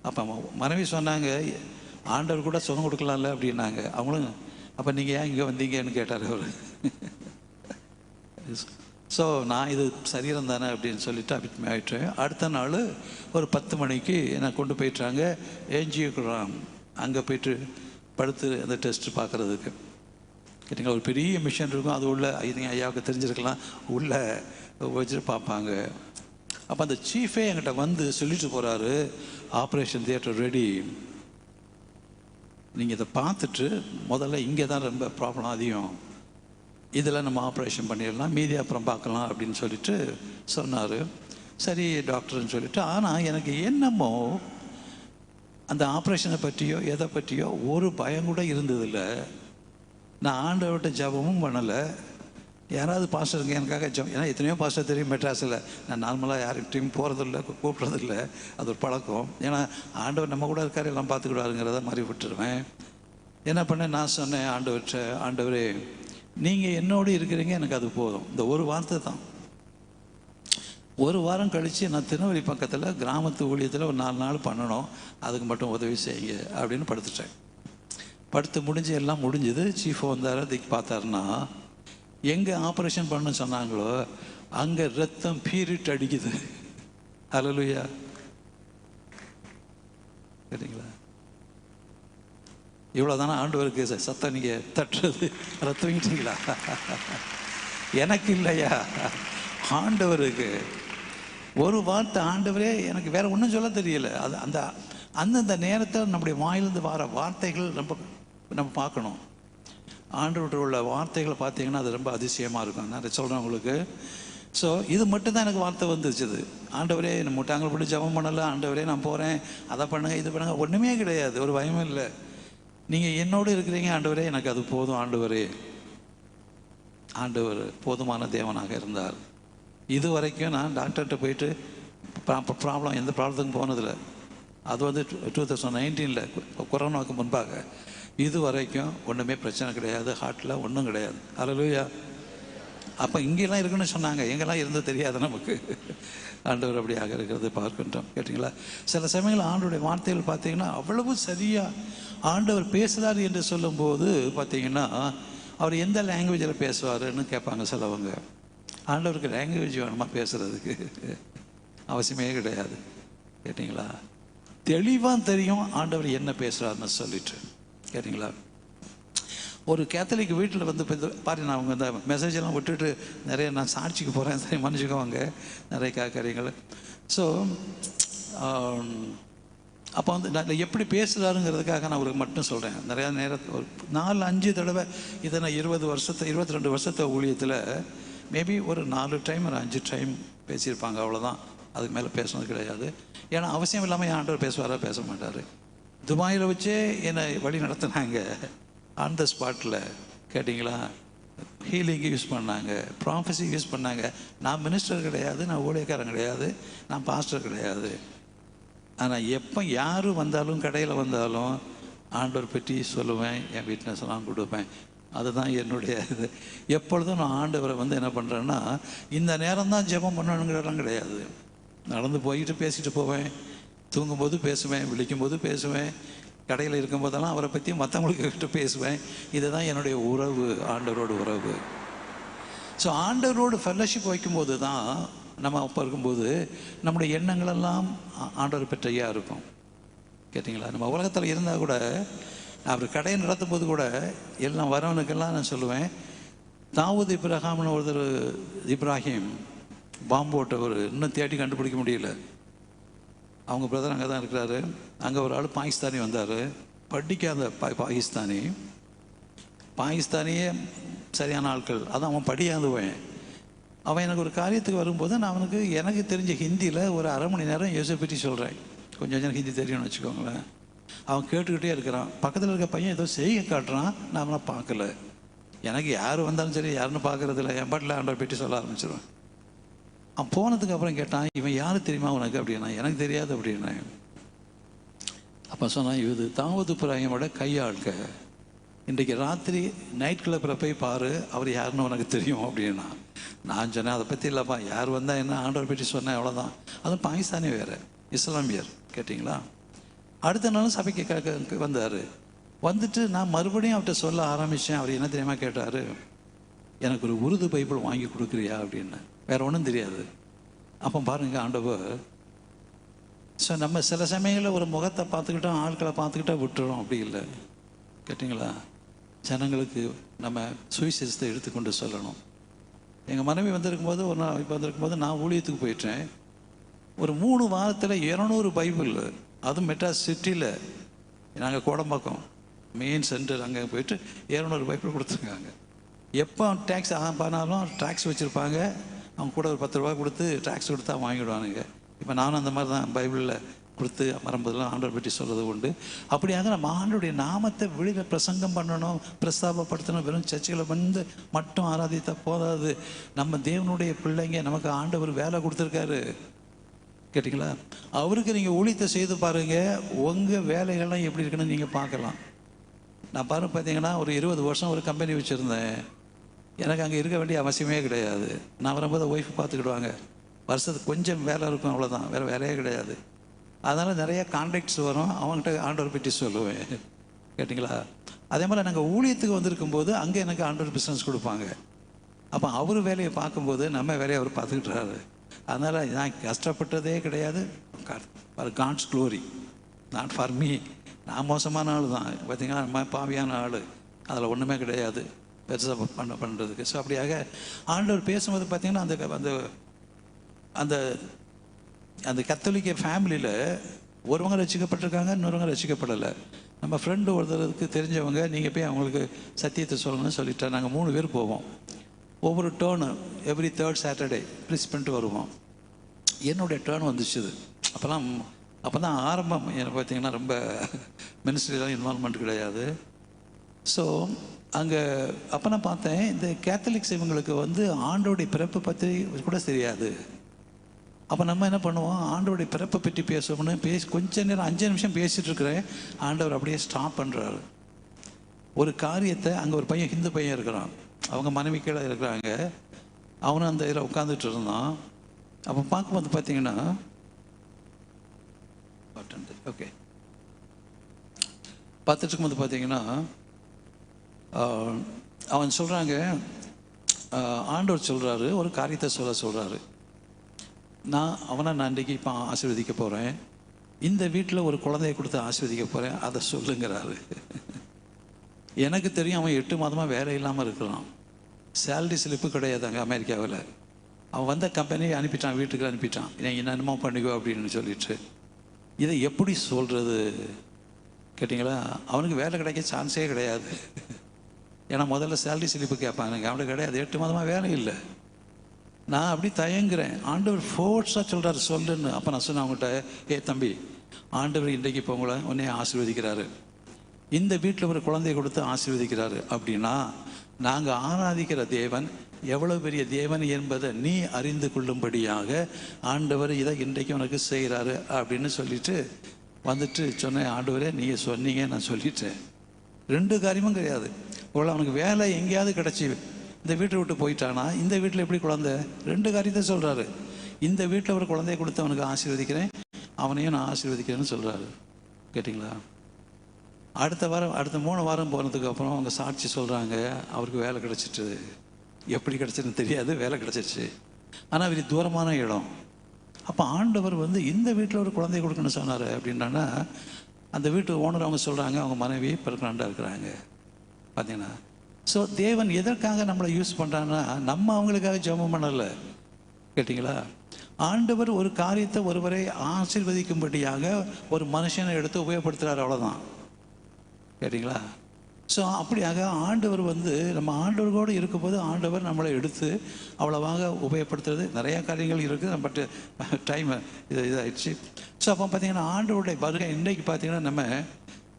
அப்போ மனைவி சொன்னாங்க, ஆண்டவர் கூட சுகம் கொடுக்கலாம்ல அப்படின்னாங்க. அவங்களும் அப்போ நீங்கள் ஏன் இங்கே வந்தீங்கன்னு கேட்டார் அவர். ஸோ நான் இது சரீரம் தானே அப்படின்னு சொல்லிட்டு அட்மிட் ஆகிட்டேன். அடுத்த நாள் ஒரு 10 மணிக்கு என்னை கொண்டு போயிட்டாங்க ஏஞ்சியோகிராம். அங்கே போய்ட்டு படுத்து அந்த டெஸ்ட்டு பார்க்குறதுக்கு, கேட்டிங்களா? ஒரு பெரிய மிஷின் இருக்கும். அது உள்ள ஐயாவுக்கு தெரிஞ்சிருக்கலாம், உள்ளே வச்சுட்டு பார்ப்பாங்க. அப்போ அந்த சீஃபே என்கிட்ட சொல்லிட்டு போகிறாரு, ஆப்ரேஷன் தியேட்டர் ரெடி, நீங்கள் இதை பார்த்துட்டு முதல்ல இங்கே தான் ரொம்ப ப்ராப்ளம் அதிகம், இதில் நம்ம ஆப்ரேஷன் பண்ணிடலாம், மீதி அப்புறம் பார்க்கலாம் அப்படின்னு சொல்லிட்டு சொன்னார். சரி டாக்டர்னு சொல்லிட்டு. ஆனால் எனக்கு என்னமோ அந்த ஆப்ரேஷனை பற்றியோ எதை பற்றியோ ஒரு பயம் கூட இருந்ததில்லை. நான் ஆண்டவர்கிட்ட ஜபமும் பண்ணலை. யாராவது பாஸ்டருங்க எனக்காக ஏன்னா எத்தனையோ பாஸ்டர் தெரியும் மெட்ராஸில். நான் நார்மலாக யார்கிட்டையும் போகிறதில்ல, கூப்பிட்றதில்லை. அது ஒரு பழக்கம். ஏன்னா ஆண்டவர் நம்ம கூட இருக்கார், எல்லாம் பார்த்துக்கிடுவாருங்கிறத மாதிரி விட்டுருவேன். என்ன பண்ணேன், நான் சொன்னேன் ஆண்டவர்கிட்ட, ஆண்டவரே நீங்கள் என்னோடு இருக்கிறீங்க, எனக்கு அது போதும். இந்த ஒரு வார்த்தை தான். 1 வாரம் கழித்து நான் திருநெல்வேலி பக்கத்தில் கிராமத்து ஊழியத்தில் ஒரு 4 நாள் பண்ணணும், அதுக்கு மட்டும் உதவி செய்யுங்க அப்படின்னு படுத்துட்டேன். படுத்து முடிஞ்சு எல்லாம் முடிஞ்சுது. சீஃப் வந்தார், அதுக்கு பார்த்தாருன்னா எங்கே ஆப்ரேஷன் பண்ணணும்னு சொன்னாங்களோ அங்கே ரத்தம் பீரிட்டு அடிக்குது. ஹல்லேலூயா, சரிங்களா? இவ்வளோதானே ஆண்டவருக்கு சத்தம் நீங்கள் தட்டுறது? ரத்தவீங்களா? எனக்கு இல்லையா, ஆண்டவருக்கு. ஒரு வார்த்தை, ஆண்டவரே எனக்கு வேற ஒன்றும் சொல்ல தெரியல. அது அந்தந்த நேரத்தில் நம்முடைய வாயிலிருந்து வர வார்த்தைகள் நம்ம பார்க்கணும். ஆண்டவர்கிட்ட உள்ள வார்த்தைகளை பார்த்தீங்கன்னா அது ரொம்ப அதிசயமாக இருக்கும். நான் சொல்கிறேன் உங்களுக்கு. ஸோ இது மட்டும்தான் எனக்கு வார்த்தை வந்துருச்சுது. ஆண்டவரே நம்ம முட்டாங்கள் போட்டு ஜபம் பண்ணலை, ஆண்டவரே நான் போகிறேன், அதை பண்ணுங்க இது பண்ணுங்க, ஒன்றுமே கிடையாது, ஒரு பயமும் இல்லை. நீங்கள் என்னோடு இருக்கிறீங்க ஆண்டவரே, எனக்கு அது போதும் ஆண்டவரே. ஆண்டவர் போதுமான தேவனாக இருந்தார். இது வரைக்கும் நான் டாக்டர்கிட்ட போயிட்டு ப்ராப்ளம், எந்த ப்ராப்ளத்துக்கும் போனதில்லை. அது 2019 கொரோனாவுக்கு முன்பாக. இது வரைக்கும் ஒன்றுமே பிரச்சனை கிடையாது, ஹார்ட்டில் ஒன்றும் கிடையாது. ஹல்லேலூயா. அப்போ இங்கெல்லாம் இருக்குன்னு சொன்னாங்க, எங்கெல்லாம் இருந்தது தெரியாது நமக்கு. ஆண்டவர் அப்படியாக இருக்கிறது பார்க்கின்றோம், கேட்டிங்களா? சில சமயங்கள் ஆண்டவருடைய வார்த்தைகள் பார்த்தீங்கன்னா அவ்வளவு சரியாக ஆண்டவர் பேசுகிறார் என்று சொல்லும்போது பார்த்தீங்கன்னா அவர் எந்த லாங்குவேஜில் பேசுவாருன்னு கேட்பாங்க சிலவங்க. ஆண்டவருக்கு லாங்குவேஜ் வேணுமா பேசுகிறதுக்கு? அவசியமே கிடையாது, கேட்டிங்களா? தெளிவாக தெரியும் ஆண்டவர் என்ன பேசுகிறாருன்னு சொல்லிட்டு, கேட்டிங்களா? ஒரு கேத்தலிக் வீட்டில் பாரு, நான் அவங்க இந்த மெசேஜெல்லாம் விட்டுட்டு நிறைய நான் சாட்சிக்கு போகிறேன், சரி மன்னிச்சுக்கோங்க, நிறைய காரியங்கள். ஸோ அப்போ வந்து நான் எப்படி பேசுகிறாருங்கிறதுக்காக நான் அவருக்கு மட்டும் சொல்கிறேன். நிறையா நேரத்தில் ஒரு 4-5 தடவை இதை நான் 22 வருஷத்தை ஊழியத்தில் மேபி ஒரு 4 டைம் ஒரு 5 டைம் பேசியிருப்பாங்க, அவ்வளோதான். அதுக்கு மேலே பேசுனது கிடையாது. ஏன்னா அவசியம் இல்லாமல் என் ஆண்டவர் பேசுவாரா, பேச மாட்டார். துபாயில் வச்சே என்னை வழி நடத்தினாங்க ஆன் த ஸ்பாட்டில். கேட்டிங்களா? ஹீலிங்கு யூஸ் பண்ணாங்க, ப்ராஃபஸி யூஸ் பண்ணாங்க. நான் மினிஸ்டர் கிடையாது, நான் ஊழியக்காரன் கிடையாது, நான் பாஸ்டர் கிடையாது. ஆனால் எப்போ யார் வந்தாலும் கடையில் வந்தாலும் ஆண்டவர் பற்றி சொல்லுவேன், என் வீட்னஸ்லாம் கொடுப்பேன். அதுதான் என்னுடைய இது. எப்பொழுதும் நான் ஆண்டவரை வந்து என்ன பண்ணுறேன்னா, இந்த நேரம் தான் ஜெபம் பண்ணணுங்கிறதெல்லாம் கிடையாது. நடந்து போயிட்டு பேசிட்டு போவேன், தூங்கும்போது பேசுவேன், விழிக்கும்போது பேசுவேன், கடையில் இருக்கும்போதெல்லாம் அவரை பற்றி மற்றவங்களுக்கு கிட்ட பேசுவேன். இதுதான் என்னுடைய உறவு, ஆண்டவரோட உறவு. ஸோ ஆண்டவரோடு ஃபெல்லோஷிப் வைக்கும்போது தான் நம்ம அப்போ இருக்கும்போது நம்முடைய எண்ணங்களெல்லாம் ஆண்டவர் பெற்றையாக இருக்கும். கேட்டிங்களா? நம்ம உலகத்தில் இருந்தால் கூட, அவர் கடையை நடத்தும் போது கூட எல்லாம் வரவனுக்கெல்லாம் நான் சொல்லுவேன், தாவூத் இப்ராஹிம்னு ஒருத்தர், இப்ராஹிம் பாம்பு போட்டவர், இன்னும் தேடி கண்டுபிடிக்க முடியல. அவங்க பிரதர் அங்கே தான் இருக்கிறாரு. அங்கே ஒரு ஆள் பாகிஸ்தானி வந்தார், படிக்காத பாகிஸ்தானியே சரியான ஆட்கள், அதான் அவன் படியாதுவேன். அவன் எனக்கு ஒரு காரியத்துக்கு வரும்போது நான் அவனுக்கு எனக்கு தெரிஞ்ச ஹிந்தியில் ஒரு 1/2 மணி நேரம் யோசிப்பை பற்றி சொல்கிறேன். கொஞ்சம் எனக்கு ஹிந்தி தெரியும்னு வச்சுக்கோங்களேன். அவன் கேட்டுக்கிட்டே இருக்கிறான். பக்கத்தில் இருக்க பையன் ஏதோ செய்ய காட்டுறான், நான் அவனை பார்க்கல. எனக்கு யார் வந்தாலும் சரி, யாருன்னு பார்க்குறதில்ல, என் பாட்டில் ஆண்டவர் பற்றி சொல்ல ஆரம்பிச்சிடுவேன். அவன் போனதுக்கு அப்புறம் கேட்டான், இவன் யார் தெரியுமா உனக்கு அப்படின்னா. எனக்கு தெரியாது அப்படின்னா. அப்போ சொன்னான், இது தாவூத் இப்ராஹிமோட கையாளுக்க, இன்றைக்கு ராத்திரி நைட் கிளப்பில் போய் பாரு, அவர் யாருன்னு உனக்கு தெரியும் அப்படின்னா. நான் சொன்னேன், அதை பற்றி இல்லைப்பா, யார் வந்தால் என்ன, ஆண்டவர் பற்றி சொன்னேன், அவ்வளோதான். அதுவும் பாகிஸ்தானி வேறு, இஸ்லாமியர். கேட்டிங்களா? அடுத்த நாளும் சபைக்கு வந்தார். வந்துட்டு நான் மறுபடியும் அவர்கிட்ட சொல்ல ஆரம்பித்தேன். அவர் என்ன தெரியுமா கேட்டார், எனக்கு ஒரு உருது பைபிள் வாங்கி கொடுக்குறியா அப்படின்னு. வேறு ஒன்றும் தெரியாது. அப்போ பாருங்கள் ஆண்டவர். ஸோ நம்ம சில சமயங்களில் ஒரு முகத்தை பார்த்துக்கிட்டோம், ஆட்களை பார்த்துக்கிட்டா விட்டுறோம். அப்படி இல்லை. கேட்டிங்களா? ஜனங்களுக்கு நம்ம சுவிசேஷத்தை எடுத்துக்கொண்டு சொல்லணும். எங்கள் மனைவி வந்திருக்கும்போது ஒரு நாள் இப்போ வந்திருக்கும்போது நான் ஊழியத்துக்கு போயிட்டேன். ஒரு 3 வாரத்தில் 200 பைபிள், அதுவும் மெட்ராஸ் சிட்டியில், நாங்கள் கோடம்பாக்கம் மெயின் சென்டர், அங்கே போயிட்டு 200 பைபிள் கொடுத்துருக்காங்க. எப்போ டேக்ஸ் பண்ணாலும் டேக்ஸ் வச்சுருப்பாங்க. அவங்க கூட ஒரு 10 ரூபா கொடுத்து டேக்ஸ் கொடுத்தா வாங்கிவிடுவானுங்க. இப்போ நானும் அந்த மாதிரி தான் பைபிளில் கொடுத்து வரும்போதெல்லாம் ஆண்டவர் பற்றி சொல்கிறது உண்டு. அப்படியாக நம்ம ஆண்டவருடைய நாமத்தை வெளியில் பிரசங்கம் பண்ணணும், பிரஸ்தாபப்படுத்தணும். வெறும் சர்ச்சைகளை வந்து மட்டும் ஆராதித்தா போதாது. நம்ம தேவனுடைய பிள்ளைங்க, நமக்கு ஆண்டவர் வேலை கொடுத்துருக்காரு. கேட்டிங்களா? அவருக்கு நீங்கள் ஊழியத்தை செய்து பாருங்கள், உங்கள் வேலைகள்லாம் எப்படி இருக்குன்னு நீங்கள் பார்க்கலாம். நான் பார்த்தீங்கன்னா ஒரு 20 வருஷம் ஒரு கம்பெனி வச்சுருந்தேன். எனக்கு அங்கே இருக்க வேண்டிய அவசியமே கிடையாது. நான் வரும்போது ஒய்ஃப் பார்த்துக்கிடுவாங்க. வருஷத்துக்கு கொஞ்சம் வேலை இருக்கும், அவ்வளோதான். வேறு வேலையே கிடையாது. அதனால் நிறையா கான்டாக்ட்ஸ் வரும், அவங்ககிட்ட ஆண்டவர் பற்றி சொல்லுவேன். கேட்டிங்களா? அதே மாதிரி நாங்கள் ஊழியத்துக்கு வந்திருக்கும்போது அங்கே எனக்கு ஆண்டவர் பிஸ்னஸ் கொடுப்பாங்க. அப்போ அவர் வேலையை பார்க்கும்போது நம்ம வேலையை அவர் பார்த்துக்கிட்டாரு. அதனால் நான் கஷ்டப்பட்டதே கிடையாது. For God's glory, not for me. நான் மோசமான ஆள் தான். பார்த்திங்கன்னா நம்ம பாவியான ஆள், அதில் ஒன்றுமே கிடையாது பெருசாக பண்ணுறதுக்கு. ஸோ அப்படியாக ஆண்டவர் பேசும்போது பார்த்திங்கன்னா அந்த அந்த அந்த கத்தோலிக்க ஃபேமிலியில் ஒருவங்க ரசிக்கப்பட்டிருக்காங்க, இன்னொருவங்க ரசிக்கப்படலை. நம்ம ஃப்ரெண்டு ஒருத்தருக்கு தெரிஞ்சவங்க, நீங்கள் போய் அவங்களுக்கு சத்தியத்தை சொல்லணும்னு சொல்லிட்டா நாங்கள் 3 பேர் போவோம். ஒவ்வொரு டேர்னு எவ்ரி 3rd சாட்டர்டே ப்ளீஸ் பண்ணிட்டு வருவோம். என்னுடைய டேர்ன் வந்துச்சு. அப்போ தான் ஆரம்பம். எனக்கு பார்த்திங்கன்னா ரொம்ப மினிஸ்ட்ரிலாம் இன்வால்மெண்ட் கிடையாது. ஸோ அங்கே அப்போ நான் பார்த்தேன், இந்த கேத்தலிக்ஸ் இவங்களுக்கு வந்து ஆண்டோடைய பிறப்பை பற்றி கூட தெரியாது. அப்போ நம்ம என்ன பண்ணுவோம், ஆண்டவருடைய பிறப்பை பற்றி பேசுவோம்னு கொஞ்ச நேரம் 5 நிமிஷம் பேசிகிட்டு இருக்கிறேன். ஆண்டவர் அப்படியே ஸ்டாப் பண்ணுறாரு. ஒரு காரியத்தை, அங்கே ஒரு பையன், ஹிந்து பையன் இருக்கிறான், அவங்க மனைவி கீழே இருக்கிறாங்க. அவனும் அந்த இதில் உட்காந்துட்டு இருந்தான். அப்போ பார்க்கும்போது பார்த்தீங்கன்னா ஓகே பார்த்துட்டு இருக்கும்போது பார்த்தீங்கன்னா அவன் சொல்கிறாங்க, ஆண்டவர் சொல்கிறாரு, ஒரு காரியத்தை சொல்கிறாரு. நான் இன்றைக்கி இப்போ ஆசீர்வதிக்க போகிறேன், இந்த வீட்டில் ஒரு குழந்தைய கொடுத்து ஆசீர்வதிக்க போகிறேன், அதை சொல்லுங்கிறாரு. எனக்கு தெரியும் அவன் 8 மாதமாக வேலை இல்லாமல் இருக்கிறான். சேலரி ஸ்லிப்பு கிடையாது அங்கே அமெரிக்காவில். அவன் வந்த கம்பெனியை அனுப்பிட்டான், வீட்டுக்கு அனுப்பிட்டான். நீங்கள் என்னென்னமோ பண்ணிக்கோ அப்படின்னு சொல்லிட்டு. இதை எப்படி சொல்கிறது கேட்டிங்களா? அவனுக்கு வேலை கிடைக்க சான்ஸே கிடையாது. ஏன்னா முதல்ல சேலரி ஸ்லிப்பு கேட்பாங்க, எனக்கு அவனுக்கு கிடையாது, 8 மாதமாக வேலை இல்லை. நான் அப்படி தயங்குறேன். ஆண்டவர் ஃபோர்ஸாக சொல்கிறாரு சொல்லுன்னு. அப்போ நான் சொன்னேன் அவங்ககிட்ட, தம்பி, ஆண்டவர் இன்றைக்கு இப்போ உன்னை ஆசீர்வதிக்கிறாரு, இந்த வீட்டில் ஒரு குழந்தையை கொடுத்து ஆசீர்வதிக்கிறாரு அப்படின்னா நாங்கள் ஆராதிக்கிற தேவன் எவ்வளோ பெரிய தேவன் என்பதை நீ அறிந்து கொள்ளும்படியாக ஆண்டவர் இதை இன்றைக்கு உனக்கு செய்கிறாரு அப்படின்னு சொல்லிட்டு வந்துட்டு சொன்னேன். ஆண்டவரே நீங்கள் சொன்னீங்க, நான் சொல்லிட்டேன். 2 காரியமும் கிடையாது. இவ்வளோ அவனுக்கு வேலை எங்கேயாவது கிடச்சி இந்த வீட்டை விட்டு போயிட்டானா இந்த வீட்டில் எப்படி குழந்தை? 2 காரியத்தை சொல்கிறாரு. இந்த வீட்டில் ஒரு குழந்தைய கொடுத்து அவனுக்கு ஆசீர்வதிக்கிறேன், அவனையும் நான் ஆசீர்வதிக்கிறேன்னு சொல்கிறாரு. கேட்டிங்களா? அடுத்த 3 வாரம் போனதுக்கு அப்புறம் அவங்க சாட்சி சொல்கிறாங்க, அவருக்கு வேலை கிடச்சிட்டு. எப்படி கிடச்சின்னு தெரியாது, வேலை கிடச்சிருச்சு. ஆனால் அவர் தூரமான இடம். அப்போ ஆண்டவர் இந்த வீட்டில் ஒரு குழந்தைய கொடுக்கணும்னு சொன்னார். அப்படின்னா அந்த வீட்டு ஓனர் அவங்க சொல்கிறாங்க, அவங்க மனைவி பிறக்கிறாண்டா இருக்கிறாங்க. பார்த்தீங்கன்னா, ஸோ தேவன் எதற்காக நம்மளை யூஸ் பண்ணுறாங்கன்னா நம்ம அவங்களுக்காக ஜெபம் பண்ணலை. கேட்டிங்களா? ஆண்டவர் ஒரு காரியத்தை ஒருவரை ஆசீர்வதிக்கும்படியாக ஒரு மனுஷனை எடுத்து உபயோகப்படுத்துகிறார், அவ்வளோதான். கேட்டிங்களா? ஸோ அப்படியாக ஆண்டவர் நம்ம ஆண்டவர்களோடு இருக்கும்போது ஆண்டவர் நம்மளை எடுத்து அவ்வளவாக உபயோகப்படுத்துறது நிறைய காரியங்கள் இருக்குது. But time இதாகிடுச்சு. ஸோ அப்போ பார்த்தீங்கன்னா ஆண்டவருடைய வருகை இன்றைக்கு பார்த்தீங்கன்னா நம்ம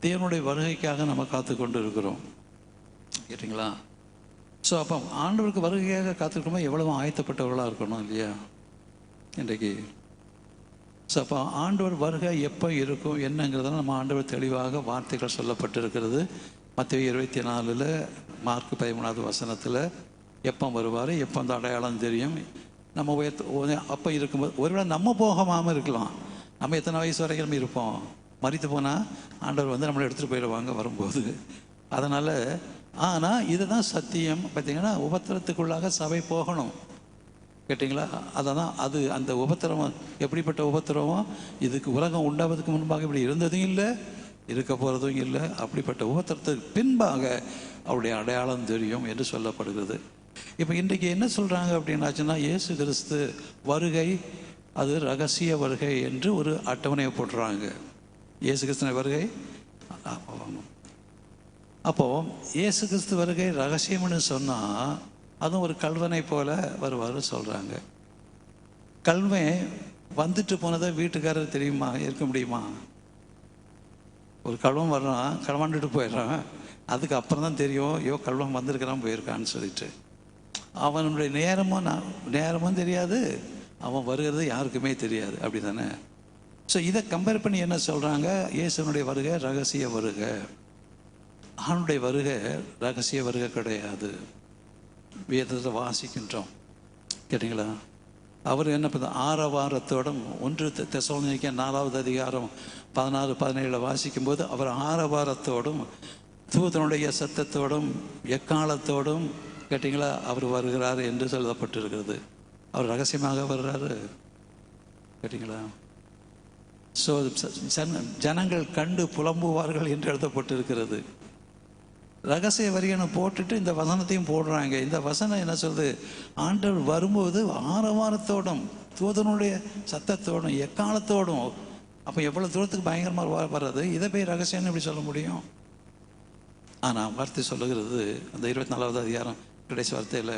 தேவனுடைய வருகைக்காக நம்ம காத்து கொண்டு இருக்கிறோம். கேட்டிங்களா? ஸோ அப்போ ஆண்டவருக்கு வருகையாக காத்திருக்கோமோ எவ்வளவு ஆயத்தப்பட்டவர்களாக இருக்கணும் இல்லையா இன்றைக்கு? ஸோ அப்போ ஆண்டவர் வருகை எப்போ இருக்கும் என்னங்கிறதெல்லாம் நம்ம ஆண்டவர் தெளிவாக வார்த்தைகள் சொல்லப்பட்டிருக்கிறது. மத்தேயு 24, மார்க் 13வது வசனத்தில் எப்போ வருவார், எப்போ அந்த அடையாளம் தெரியும். நம்ம அப்போ இருக்கும்போது ஒருவேளை நம்ம போகாமல் இருக்கலாம். நம்ம எத்தனை வயசு வரைக்கும் இருப்போம், மரித்து போனால் ஆண்டவர் நம்மளை எடுத்துகிட்டு போயிடுவாங்க வரும்போது. அதனால் ஆனால் இதுதான் சத்தியம். பார்த்திங்கன்னா உபத்திரத்துக்குள்ளாக சபை போகணும். கேட்டிங்களா? அதுதான் அது. அந்த உபத்திரவம் எப்படிப்பட்ட உபத்திரவம்? இதுக்கு உலகம் உண்டாவதுக்கு முன்பாக இப்படி இருந்ததும் இல்லை, இருக்க போகிறதும் இல்லை. அப்படிப்பட்ட உபத்திரத்துக்கு பின்பாக அவருடைய அடையாளம் தெரியும் என்று சொல்லப்படுகிறது. இப்போ இன்றைக்கு என்ன சொல்கிறாங்க அப்படின்னாச்சுன்னா, இயேசு கிறிஸ்து வருகை அது ரகசிய வருகை என்று ஒரு அட்டவணையை போட்டுறாங்க. இயேசு கிறிஸ்துவ வருகை அப்போது இயேசு கிறிஸ்து வருகை ரகசியம்னு சொன்னால் அதுவும் ஒரு கல்வனை போல வருவார் சொல்கிறாங்க. கல்வன் வந்துட்டு போனதை வீட்டுக்காரர் தெரியுமா, இருக்க முடியுமா? ஒரு கல்வன் வர்றான், களவாண்டுட்டு போயிடுறான், அதுக்கு அப்புறம் தான் தெரியும் ஐயோ கல்வன் வந்திருக்கிறான் போயிருக்கான்னு சொல்லிட்டு. அவனுடைய நேரமும் தெரியாது, அவன் வருகிறது யாருக்குமே தெரியாது. அப்படி தானே? ஸோ இதை கம்பேர் பண்ணி என்ன சொல்கிறாங்க? இயேசுனுடைய வருகை ரகசிய வருகை. அவனுடைய வருகை ரகசிய வருகை கிடையாது. வேதத்தை வாசிக்கின்றோம். கேட்டிங்களா? அவர் என்ன பண்ண ஆரவாரத்தோடும் 1 தெசலோனிக்கேயர் 4வது அதிகாரம் 16, 17 வாசிக்கும்போது அவர் ஆரவாரத்தோடும் தூதனுடைய சத்தத்தோடும் எக்காலத்தோடும் கேட்டிங்களா அவர் வருகிறார் என்று சொல்லப்பட்டிருக்கிறது. அவர் ரகசியமாக வருகிறாரு. கேட்டிங்களா? ஸோ ஜனங்கள் கண்டு புலம்புவார்கள் என்று எழுதப்பட்டிருக்கிறது. ரகசிய வரிகனை போட்டுட்டு இந்த வசனத்தையும் போடுறாங்க. இந்த வசனம் என்ன சொல்லுது? ஆண்டவர் வரும்போது ஆரவாரத்தோடும் தூதனுடைய சத்தத்தோடும் எக்காலத்தோடும். அப்போ எவ்வளோ தூரத்துக்கு பயங்கரமாக வர்றது, இதை போய் ரகசியம்னு எப்படி சொல்ல முடியும்? ஆனால் வார்த்தை சொல்லுகிறது அந்த 24வது அதிகாரம் கடைசி வார்த்தையில்,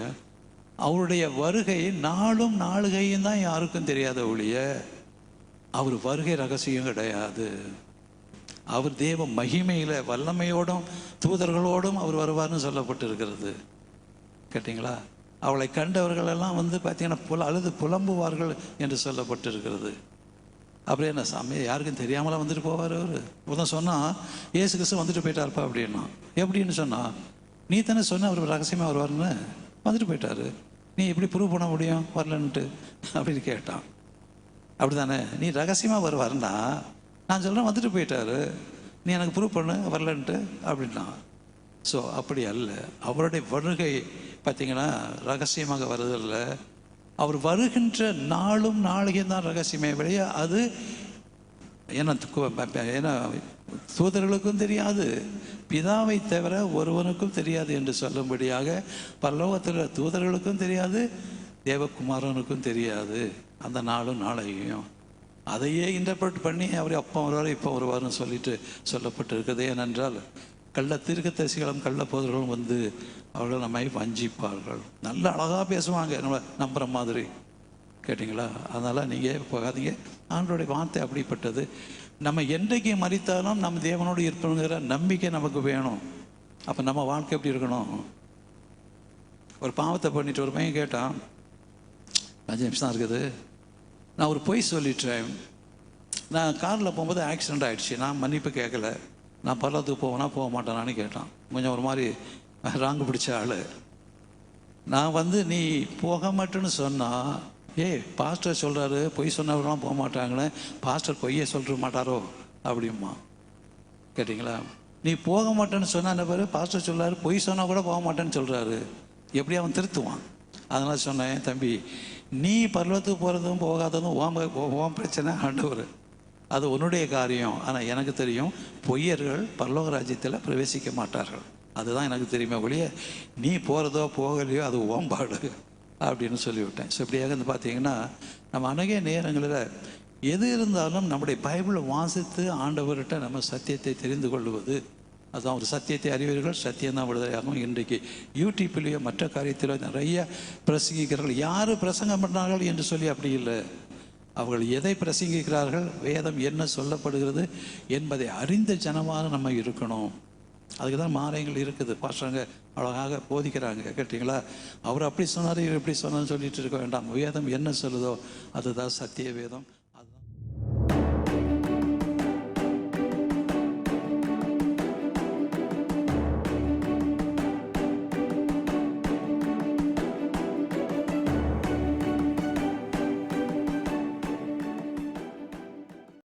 அவருடைய வருகை நாளும் நாளுகையும் தான் யாருக்கும் தெரியாத ஒழிய அவர் வருகை ரகசியம் கிடையாது. அவர் தேவ மகிமையில் வல்லமையோடும் தூதர்களோடும் அவர் வருவார்னு சொல்லப்பட்டிருக்கிறது. கேட்டிங்களா? அவளை கண்டவர்களெல்லாம் பார்த்தீங்கன்னா அழுது புலம்புவார்கள் என்று சொல்லப்பட்டிருக்கிறது. அப்படியே என்ன சாமி யாருக்கும் தெரியாமலாம் வந்துட்டு போவார் அவர். உதான் சொன்னால் இயேசு கிறிஸ்து வந்துட்டு போயிட்டார்ப்பா அப்படின்னா. எப்படின்னு சொன்னால், நீ தானே சொன்ன அவர் ரகசியமாக வருவார்னு, வந்துட்டு போயிட்டாரு, நீ எப்படி ப்ரூவ் பண்ண முடியும் வரலன்ட்டு அப்படின்னு கேட்டான். அப்படி தானே? நீ ரகசியமாக வருவாருன்னா நான் சொல்கிறேன் வந்துட்டு போயிட்டாரு, நீ எனக்கு ப்ரூவ் பண்ணு வரலன்ட்டு அப்படின்னா. ஸோ அப்படி அல்ல. அவருடைய வருகை பார்த்திங்கன்னா ரகசியமாக வருதில்ல. அவர் வருகின்ற நாளும் நாளையும் தான் ரகசியமே வெளிய. அது ஏன்னா தூதர்களுக்கும் தெரியாது, பிதாவை தவிர ஒருவனுக்கும் தெரியாது என்று சொல்லும்படியாக பரலோகத்தில் தூதர்களுக்கும் தெரியாது, தேவகுமாரனுக்கும் தெரியாது அந்த நாளும் நாளையும். அதையே இன்டர்பிரட் பண்ணி அவர் அப்போ வருவார் இப்போ வருவார்னு சொல்லிட்டு சொல்லப்பட்டு இருக்குது. ஏனென்றால் கள்ள தீர்க்கதரிசிகளும் கள்ள போதர்களும் வந்து அவர்கள் நம்மை வஞ்சிப்பார்கள். நல்ல அழகாக பேசுவாங்க, நம்ம நம்புகிற மாதிரி. கேட்டிங்களா? அதனால் நீங்கள் போகாதீங்க. ஆண்டோடைய வார்த்தை அப்படிப்பட்டது. நம்ம என்றைக்கு மறித்தாலும் நம்ம தேவனோடு இருப்போங்கிற நம்பிக்கை நமக்கு வேணும். அப்போ நம்ம வாழ்க்கை எப்படி இருக்கணும்? ஒரு பாவத்தை பண்ணிட்டு ஒரு பையன் கேட்டான், 5 நிமிஷம் தான் இருக்குது, நான் ஒரு பொய் சொல்லிட்டேன், நான் காரில் போகும்போது ஆக்சிடெண்ட் ஆகிடுச்சு, நான் மன்னிப்பு கேட்கல, நான் பரலத்துக்கு போவேனா போக மாட்டேனான்னு கேட்டான். கொஞ்சம் ஒரு மாதிரி ராங்கு பிடிச்ச ஆள். நான் வந்து நீ போக மாட்டேன்னு சொன்னால், பாஸ்டர் சொல்கிறாரு பொய் சொன்னவரெலாம் போக மாட்டாங்கன்னு, பாஸ்டர் பொய்யை சொல்லிட மாட்டாரோ அப்படிம்மா. கேட்டிங்களா? நீ போக மாட்டேன்னு சொன்ன என்ன பேர், பாஸ்டர் சொல்கிறாரு பொய் சொன்னால் கூட போக மாட்டேன்னு சொல்கிறாரு, எப்படி அவன் திருத்துவான்? அதனால் சொன்னேன், தம்பி நீ பரலோகத்துக்கு போகிறதும் போகாததும் ஓம் பிரச்சனை, ஆண்டவர் அது உன்னுடைய காரியம். ஆனால் எனக்கு தெரியும் பொய்யர்கள் பரலோக ராஜ்யத்தில் பிரவேசிக்க மாட்டார்கள். அதுதான் எனக்கு தெரியுமே ஒழிய நீ போகிறதோ போகலையோ அது ஓம்பாடு அப்படின்னு சொல்லிவிட்டேன். ஸோ இப்படியாக வந்து பார்த்தீங்கன்னா நம்ம அநேக நேரங்களில் எது இருந்தாலும் நம்முடைய பைபிளை வாசித்து ஆண்டவர்கிட்ட நம்ம சத்தியத்தை தெரிந்து கொள்வது, அதுதான் ஒரு சத்தியத்தை அறிவீர்கள் சத்தியம்தான் விடுதலையாகும். இன்றைக்கு யூடியூப்லேயோ மற்ற காரியத்திலோ நிறைய பிரசங்கிக்கிறார்கள். யார் பிரசங்கம் பண்ணார்கள் என்று சொல்லி அப்படி இல்லை, அவர்கள் எதை பிரசங்கிக்கிறார்கள், வேதம் என்ன சொல்லப்படுகிறது என்பதை அறிந்த ஜனமாக நம்ம இருக்கணும். அதுக்கு தான் மாரியங்கள் இருக்குது. பாஸ்டருங்க அழகாக போதிக்கிறாங்க. கேட்டிங்களா? அவர் அப்படி சொன்னார் இவர் இப்படி சொன்னார்னு சொல்லிட்டு இருக்க வேண்டாம். வேதம் என்ன சொல்லுதோ அதுதான் சத்திய வேதம்.